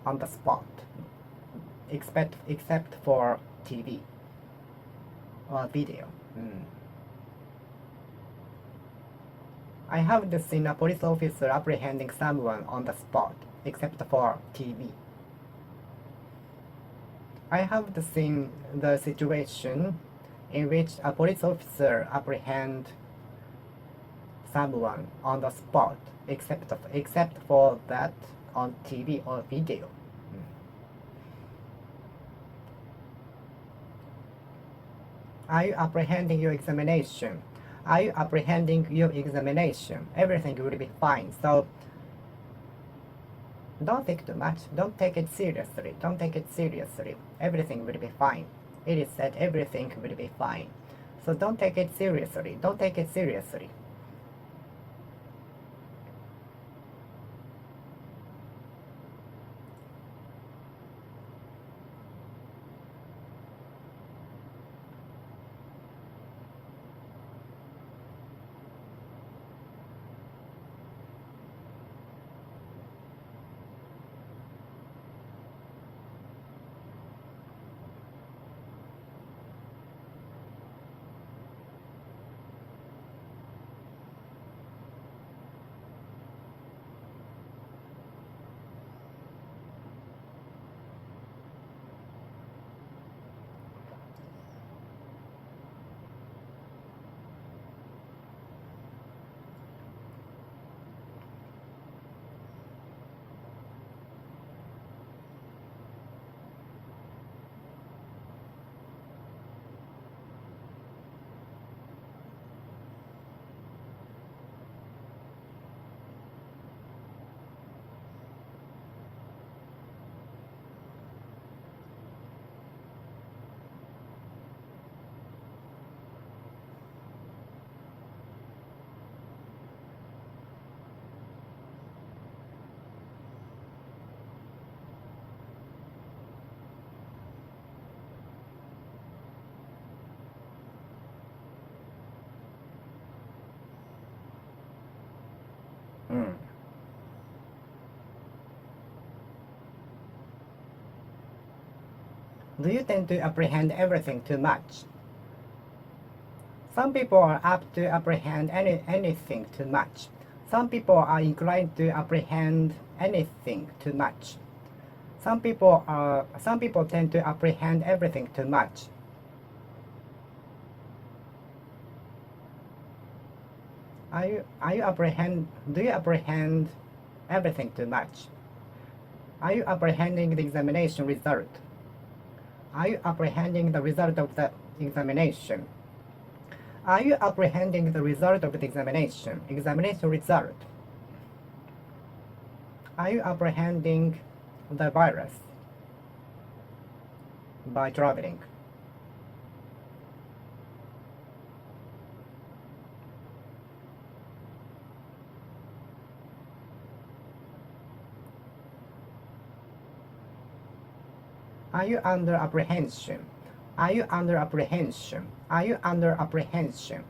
on the spot, except for TV or video. I haven't seen a police officer apprehending someone on the spot, except for TV. I haven't seen the situation in which a police officer apprehends someone on the spot, except for that on TV or video. Are you apprehending your examination? Are you apprehending your examination? Everything will be fine. So don't think too much. Don't take it seriously. Don't take it seriously. Everything will be fine. It is said everything will be fine. So don't take it seriously. Don't take it seriously. Do you tend to apprehend everything too much? Some people are apt to apprehend anything too much. Some people are inclined to apprehend anything too much. Some people tend to apprehend everything too much. Do you apprehend everything too much? Are you apprehending the examination result? Are you apprehending the result of the examination? Are you apprehending the result of the examination? Examination result. Are you apprehending the virus by traveling? Are you under apprehension? Are you under apprehension? Are you under apprehension?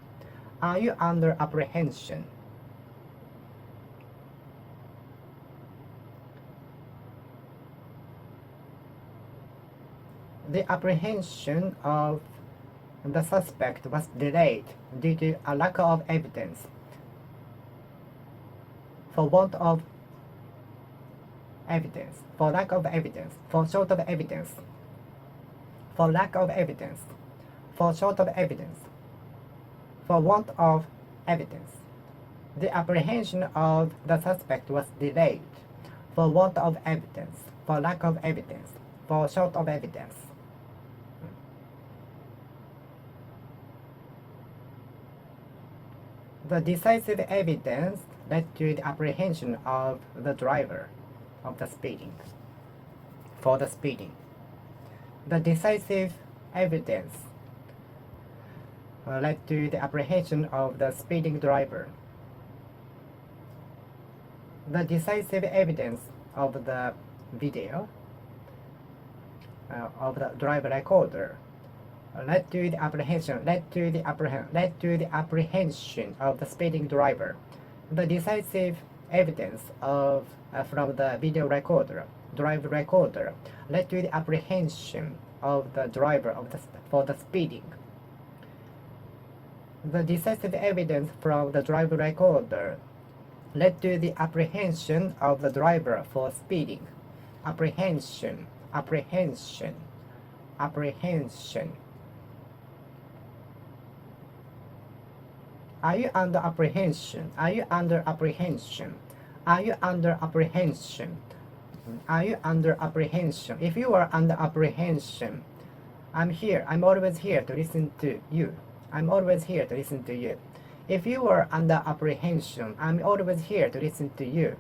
Are you under apprehension? The apprehension of the suspect was delayed due to a lack of evidence. For want of evidence, for lack of evidence, for short of evidence, for lack of evidence, for short of evidence, for want of evidence. The apprehension of the suspect was delayed for want of evidence, for lack of evidence, for short of evidence. The decisive evidence led to the apprehension of the driver of the speeding, for the speeding. The decisive evidence led to the apprehension of the speeding driver. The decisive evidence of the video of the driver recorder led to the apprehension of the speeding driver. The decisive evidence of from the video recorder, driver recorder, led to the apprehension of the driver for the speeding. The decisive evidence from the driver recorder led to the apprehension of the driver for speeding. Apprehension, apprehension, apprehension. Are you under apprehension? Are you under apprehension? Are you under apprehension? Are you under apprehension? If you are under apprehension, I'm here. I'm always here to listen to you. I'm always here to listen to you. If you are under apprehension, I'm always here to listen to you.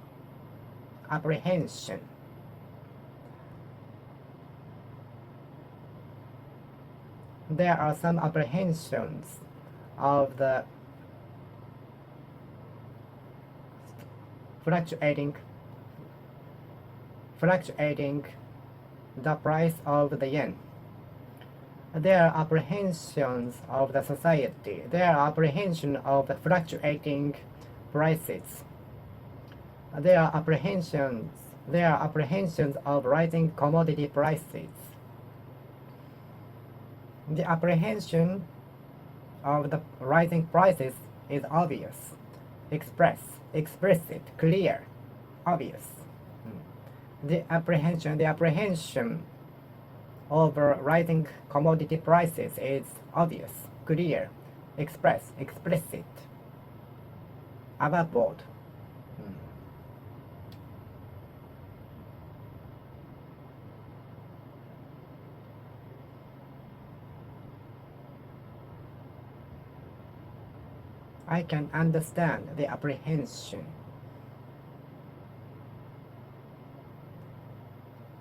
Apprehension. There are some apprehensions of the fluctuating the price of the yen. There are apprehensions of the society. There are apprehension of the fluctuating prices. There are apprehensions of rising commodity prices. The apprehension of the rising prices is obvious, explicit, clear, obvious. The apprehension over rising commodity prices is obvious, clear, explicit, above board. I can understand the apprehension.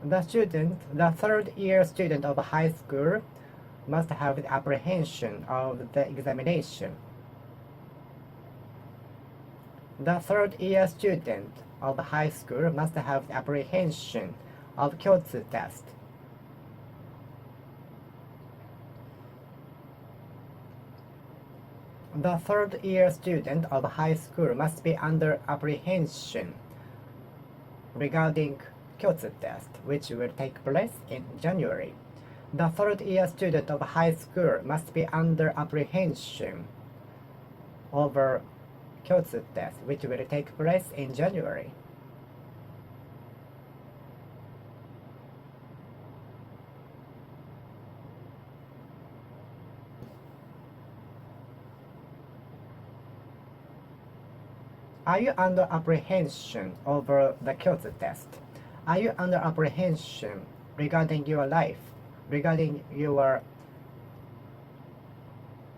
The third-year student of high school must have the apprehension of the examination. The third-year student of high school must have the apprehension of Kyotsu test. The third-year student of high school must be under apprehension regarding Kyotsu test, which will take place in January. The third-year student of high school must be under apprehension over Kyotsu test, which will take place in January. Are you under apprehension over the Kyotsu test? Are you under apprehension regarding your life, regarding your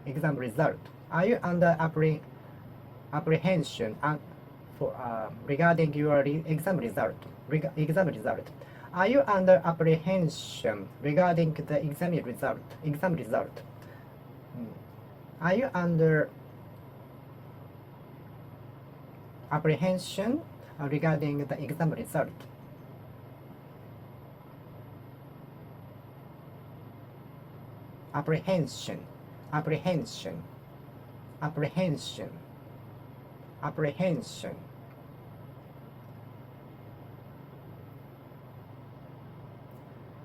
exam result? Are you under apprehension regarding your exam result? Are you under apprehension regarding the exam result? Are you under apprehension regarding the exam result? Apprehension.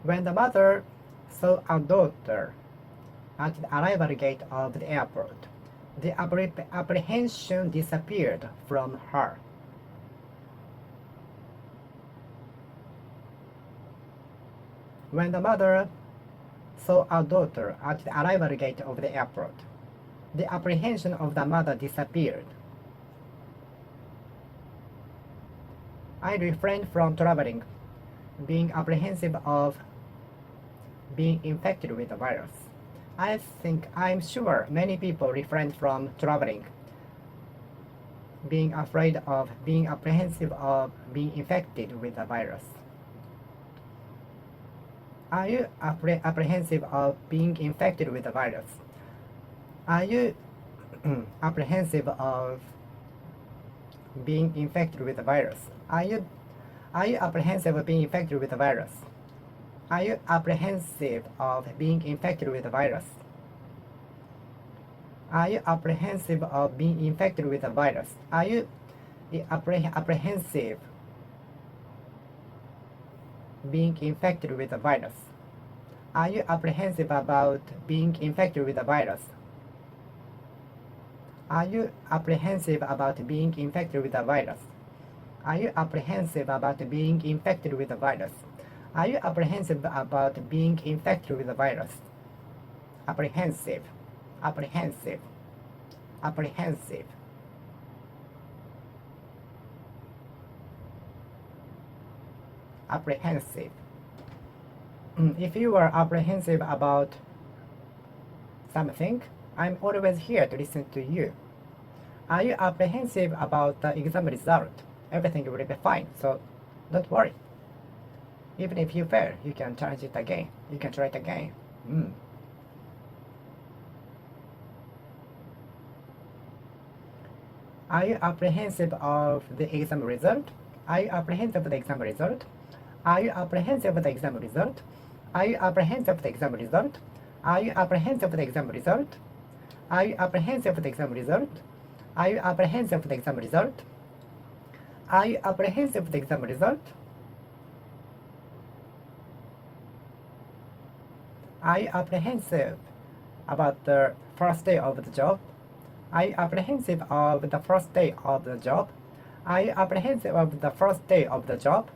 When the mother saw a daughter at the arrival gate of the airport, the apprehension disappeared from her. When the mother saw a daughter at the arrival gate of the airport, the apprehension of the mother disappeared. I refrained from traveling, being apprehensive of being infected with the virus. I'm sure many people refrained from traveling, being apprehensive of being infected with the virus. Are you apprehensive of being infected with the virus? Are you apprehensive of being infected with the virus? Are you apprehensive of being infected with the virus? Are you apprehensive of being infected with the virus? Are you apprehensive of being infected with the virus? Are you apprehensive being infected with the virus? Are you apprehensive about being infected with the virus? Are you apprehensive about being infected with the virus? Are you apprehensive about being infected with the virus? Are you apprehensive about being infected with the virus? Apprehensive. If you are apprehensive about something, I'm always here to listen to you. Are you apprehensive about the exam result? Everything will be fine, so don't worry. Even if you fail, you can try it again. You can try it again. Are you apprehensive of the exam result? Are you apprehensive of the exam result? Are you apprehensive of the exam result? Are you apprehensive of the exam result? Are you apprehensive of the exam result? Are you apprehensive of the exam result? Are you apprehensive of the exam result? Are you apprehensive of the exam result? Are you apprehensive about the first day of the job? Are you apprehensive of the first day of the job? Are you apprehensive of the first day of the job?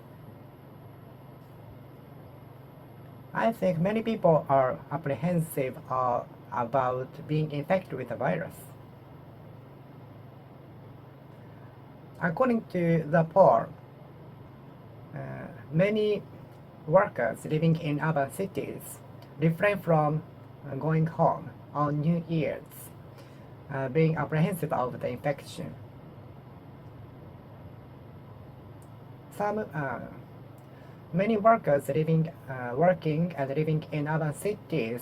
I think many people are apprehensive about being infected with the virus. According to the poll, many workers living in urban cities refrain from going home on New Year's, being apprehensive of the infection. Many workers working and living in urban cities,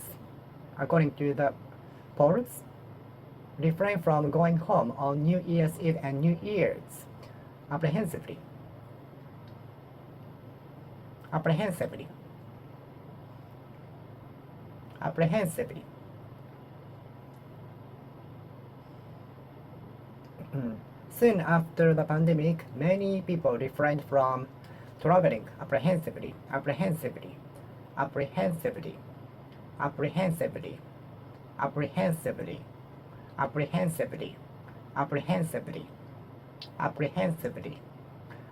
according to the polls, refrain from going home on New Year's Eve and New Year's apprehensively. Soon after the pandemic, many people refrained from traveling apprehensively. apprehensively, apprehensively, apprehensively, apprehensively, apprehensively,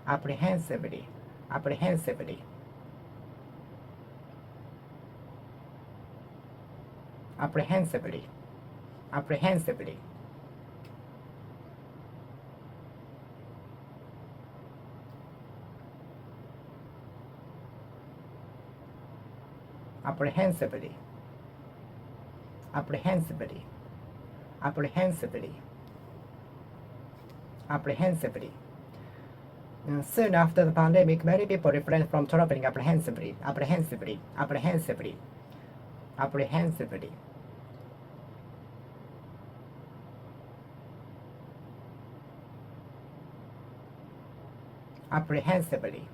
apprehensively, apprehensively, apprehensively, apprehensively, apprehensively, apprehensively, apprehensively, apprehensively. Soon after the pandemic, many people refrained from traveling apprehensively, apprehensively, apprehensively, apprehensively. Apprehensively.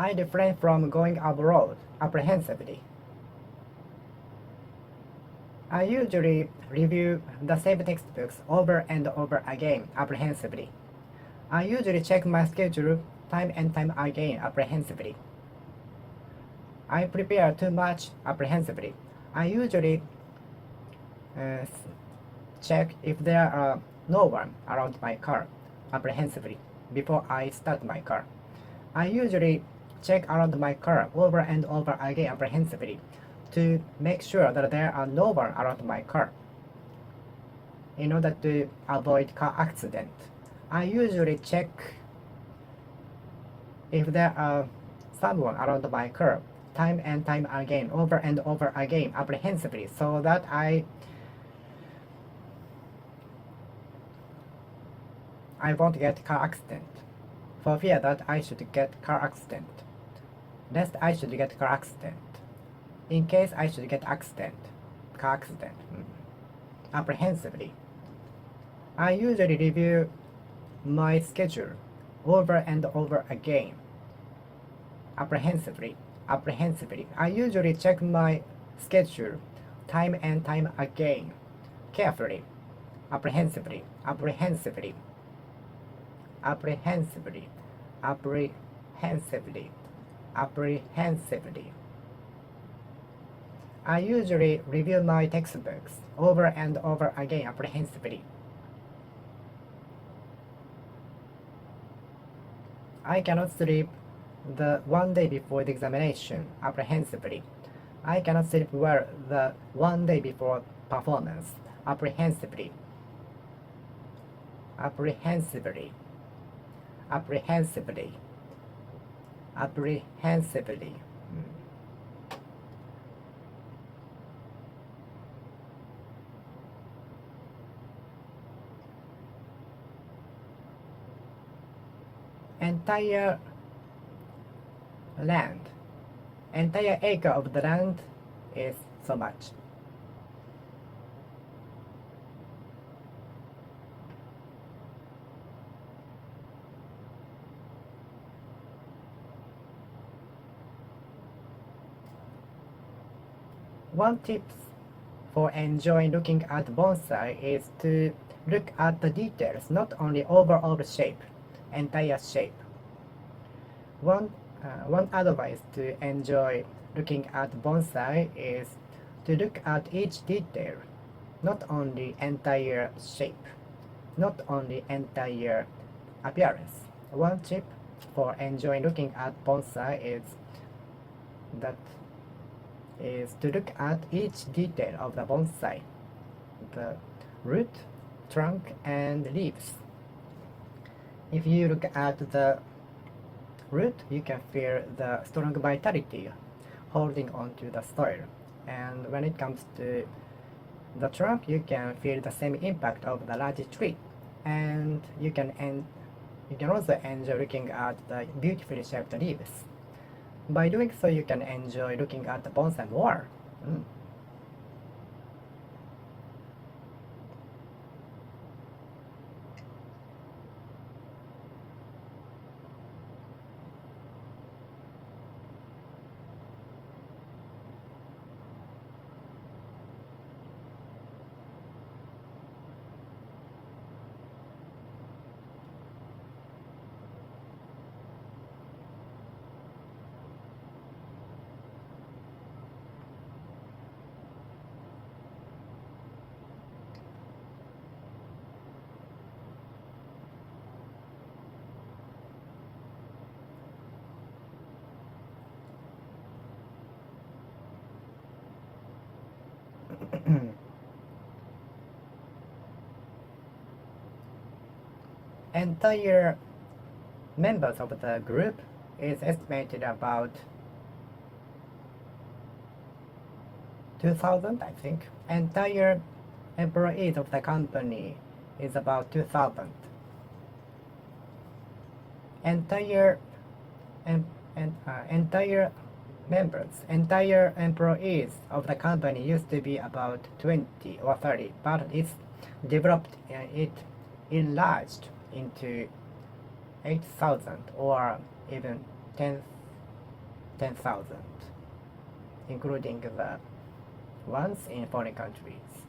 I refrain from going abroad apprehensively. I usually review the same textbooks over and over again apprehensively. I usually check my schedule time and time again apprehensively. I prepare too much apprehensively. I usually uh, check if there are no one around my car apprehensively before I start my car. I usually check around my car over and over again apprehensively to make sure that there are no one around my car in order to avoid car accident. I usually check if there are someone around my car time and time again over and over again apprehensively so that I won't get car accident, for fear that I should get car accident, lest I should get car accident, in case I should get car accident, apprehensively. I usually review my schedule over and over again, apprehensively. I usually check my schedule time and time again, carefully, apprehensively, apprehensively, apprehensively, apprehensively, apprehensively. I usually review my textbooks over and over again apprehensively. I cannot sleep the one day before the examination apprehensively. I cannot sleep well the one day before performance apprehensively. Apprehensively. Apprehensively. Apprehensively. Entire land, entire acre of the land is so much. One tip for enjoying looking at bonsai is to look at the details, not only overall shape, entire shape. One advice to enjoy looking at bonsai is to look at each detail, not only entire shape, not only entire appearance. One tip for enjoying looking at bonsai is that is to look at each detail of the bonsai, the root, trunk, and leaves. If you look at the root, you can feel the strong vitality holding onto the soil. And when it comes to the trunk, you can feel the same impact of the large tree. And you can also enjoy looking at the beautifully shaped leaves. By doing so, you can enjoy looking at the bonsai more. Entire members of the group is estimated about 2,000, I think. Entire employees of the company is about 2,000. Entire employees of the company used to be about 20 or 30, but it's developed, it enlarged into 8,000 or even 10,000, including the ones in foreign countries.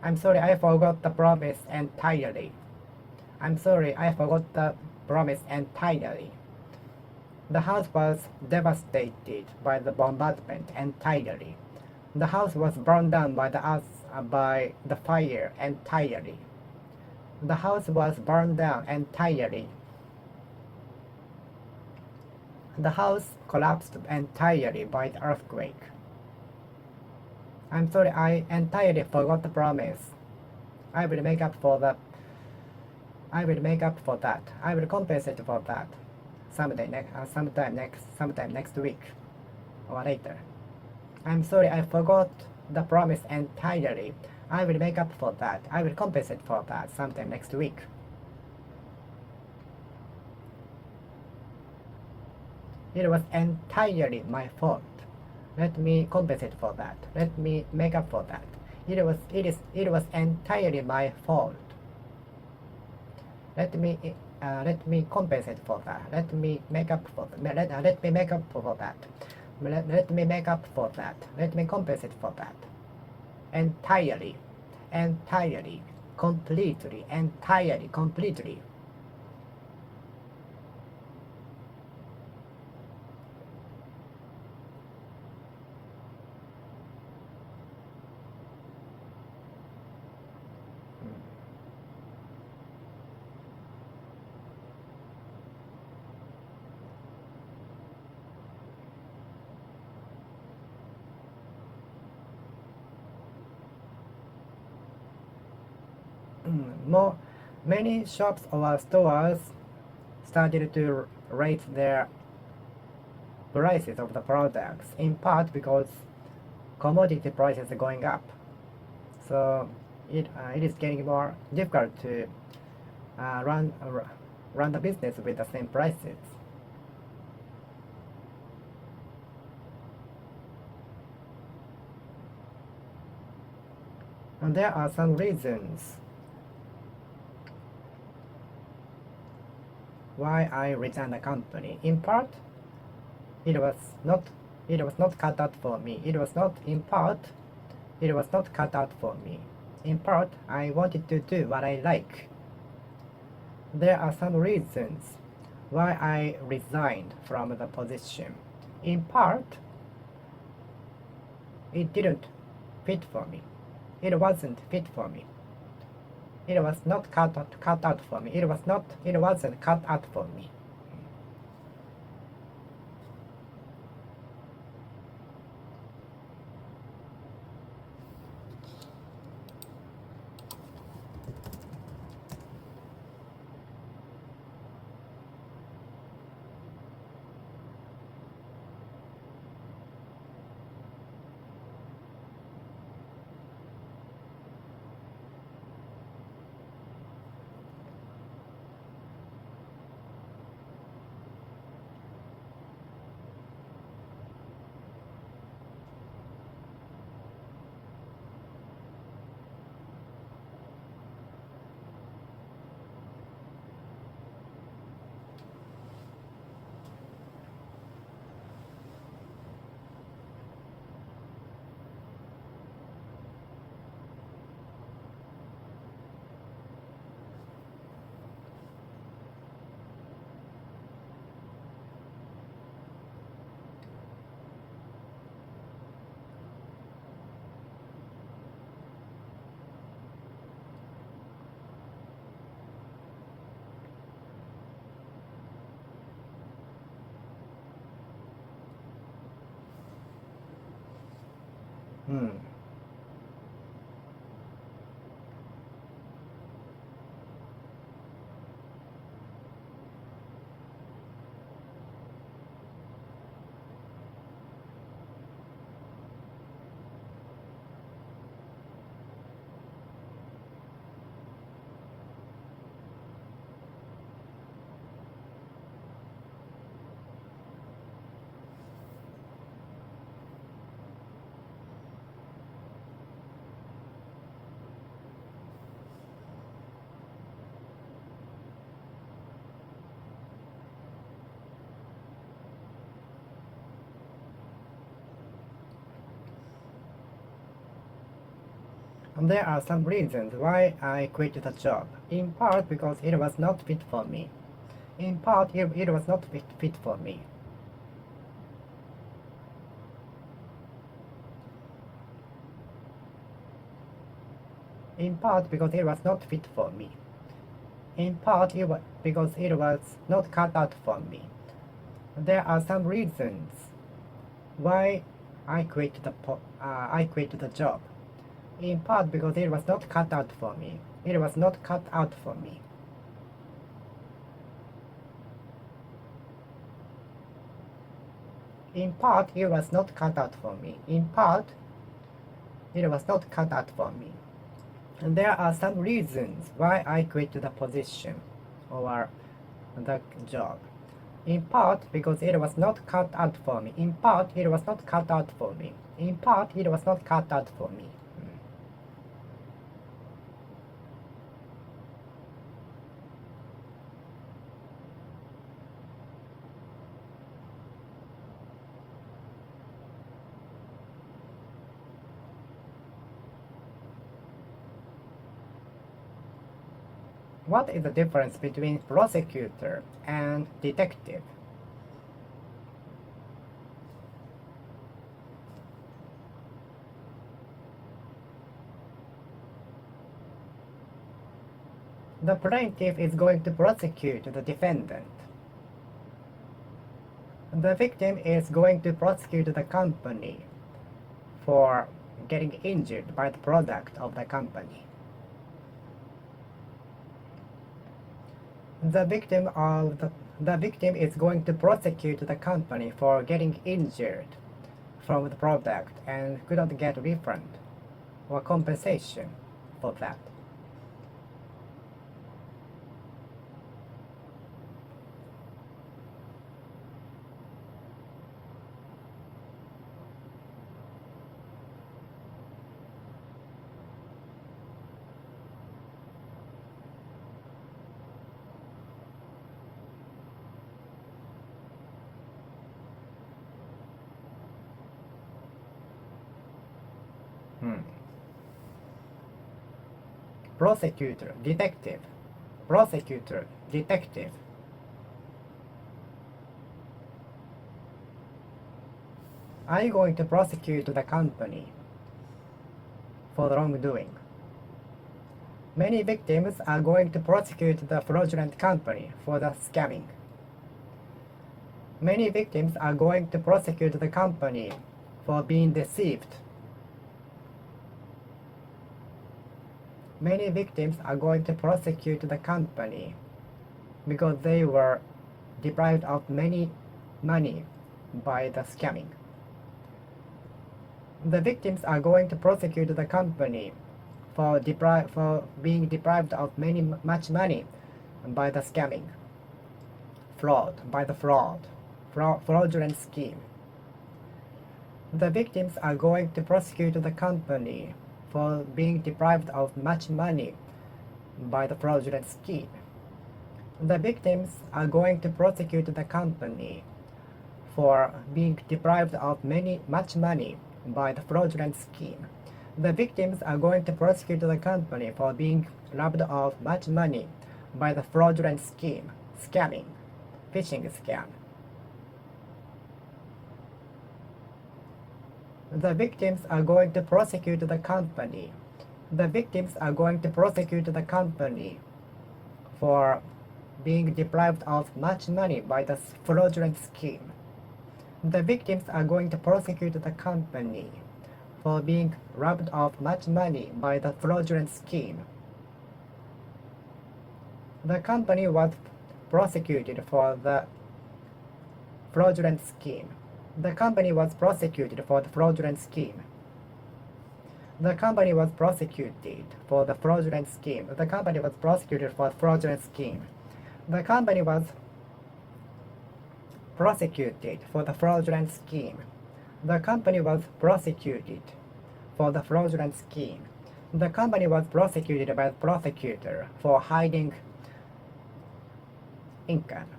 I'm sorry, I forgot the promise entirely. The house was devastated by the bombardment entirely. The house was burned down by the fire entirely. The house was burned down entirely. The house collapsed entirely by the earthquake. I'm sorry, I entirely forgot the promise. I will make up for that. I will compensate for that sometime next week or later. I'm sorry, I forgot the promise entirely. I will make up for that. I will compensate for that sometime next week. It was entirely my fault. Let me compensate for that. Let me make up for that. It was entirely my fault. Let me compensate for that. Let me make up for that. Let me make up for that. Let me make up for that. Let me compensate for that. Entirely, completely. Many shops or stores started to raise their prices of the products, in part because commodity prices are going up. So it is getting more difficult to run the business with the same prices. And there are some reasons why I resigned the company. In part, it was not cut out for me. In part, it was not cut out for me. In part, I wanted to do what I like. There are some reasons why I resigned from the position. In part, it didn't fit for me. It wasn't fit for me. It was not cut out for me. It wasn't cut out for me. Hmm. There are some reasons why I quit the job. In part because it was not fit for me. In part it was not fit for me. In part because it was not fit for me. In part because it was not cut out for me. There are some reasons why I quit the job. In part because it was not cut out for me. It was not cut out for me. In part it was not cut out for me. In part it was not cut out for me. And there are some reasons why I quit the position or the job. In part because it was not cut out for me. In part it was not cut out for me. In part it was not cut out for me. What is the difference between prosecutor and detective? The plaintiff is going to prosecute the defendant. The victim is going to prosecute the company for getting injured by the product of the company. The victim is going to prosecute the company for getting injured from the product and couldn't get refund or compensation for that. Prosecutor, detective. Prosecutor, detective. Are you going to prosecute the company for the wrongdoing? Many victims are going to prosecute the fraudulent company for the scamming. Many victims are going to prosecute the company for being deceived. Many victims are going to prosecute the company because they were deprived of many money by the scamming. The victims are going to prosecute the company for being deprived of much money by the scamming, fraudulent scheme. The victims are going to prosecute the company for being deprived of much money by the fraudulent scheme. The victims are going to prosecute the company for being deprived of much money by the fraudulent scheme. The victims are going to prosecute the company for being robbed of much money by the fraudulent scheme, scamming, phishing scam. The victims are going to prosecute the company. The victims are going to prosecute the company for being deprived of much money by the fraudulent scheme. The victims are going to prosecute the company for being robbed of much money by the fraudulent scheme. The company was prosecuted for the fraudulent scheme. The company was prosecuted for the fraudulent scheme. The company was prosecuted for the fraudulent scheme. The company was prosecuted for the fraudulent scheme. The company was prosecuted for the fraudulent scheme. The company was prosecuted for the fraudulent scheme. The company was prosecuted by the prosecutor for hiding income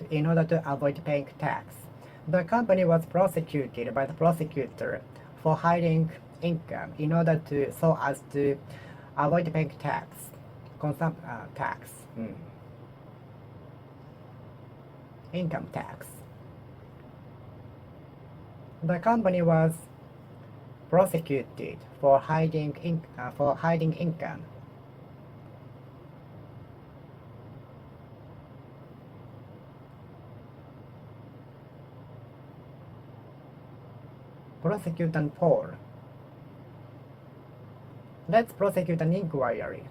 in order to avoid paying tax. The company was prosecuted by the prosecutor for hiding income in order to so as to avoid paying tax. Income tax. The company was prosecuted for hiding income. Prosecute and poll. Let's prosecute an inquiry.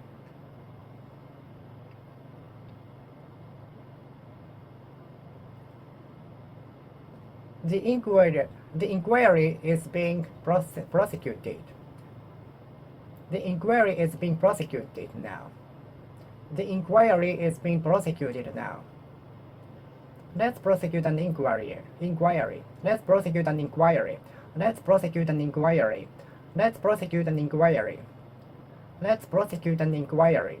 The inquiry is being prosecuted. The inquiry is being prosecuted now. The inquiry is being prosecuted now. Let's prosecute an inquiry. Let's prosecute an inquiry. Let's prosecute an inquiry. Let's prosecute an inquiry. Let's prosecute an inquiry.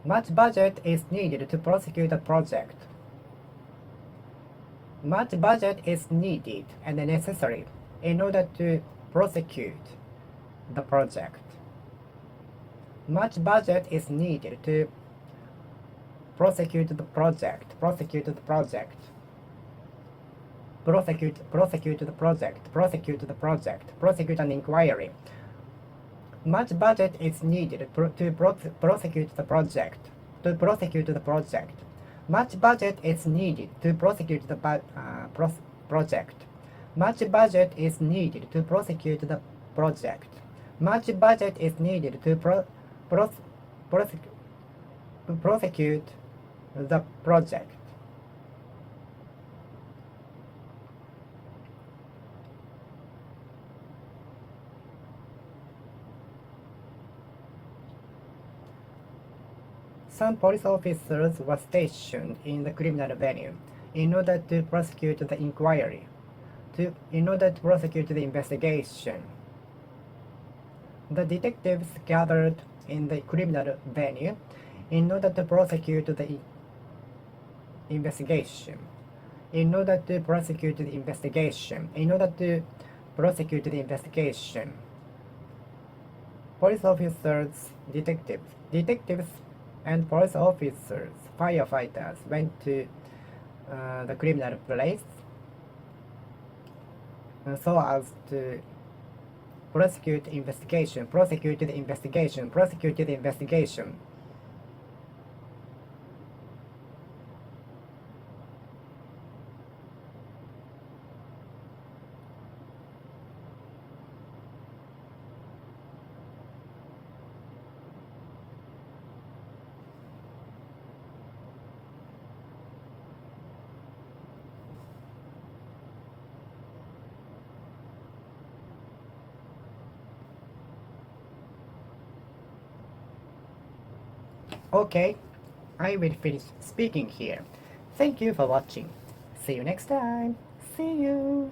Much budget is needed to prosecute a project. Much budget is needed and necessary in order to prosecute the project. Much budget is needed to prosecute the project. Prosecute the project. Prosecute the project. Prosecute the project. Prosecute an inquiry. Much budget is needed to prosecute the project. To prosecute the project. Much budget is needed to prosecute the project. Much budget is needed to prosecute the project. Much budget is needed to prosecute the project. Some police officers were stationed in the criminal venue in order to prosecute the inquiry, in order to prosecute the investigation. The detectives gathered in the criminal venue in order to prosecute the investigation. In order to prosecute the investigation. In order to prosecute the investigation. Police officers, detectives, and police officers, firefighters went to the criminal place so as to prosecute the investigation. Okay, I will finish speaking here. Thank you for watching. See you next time. See you.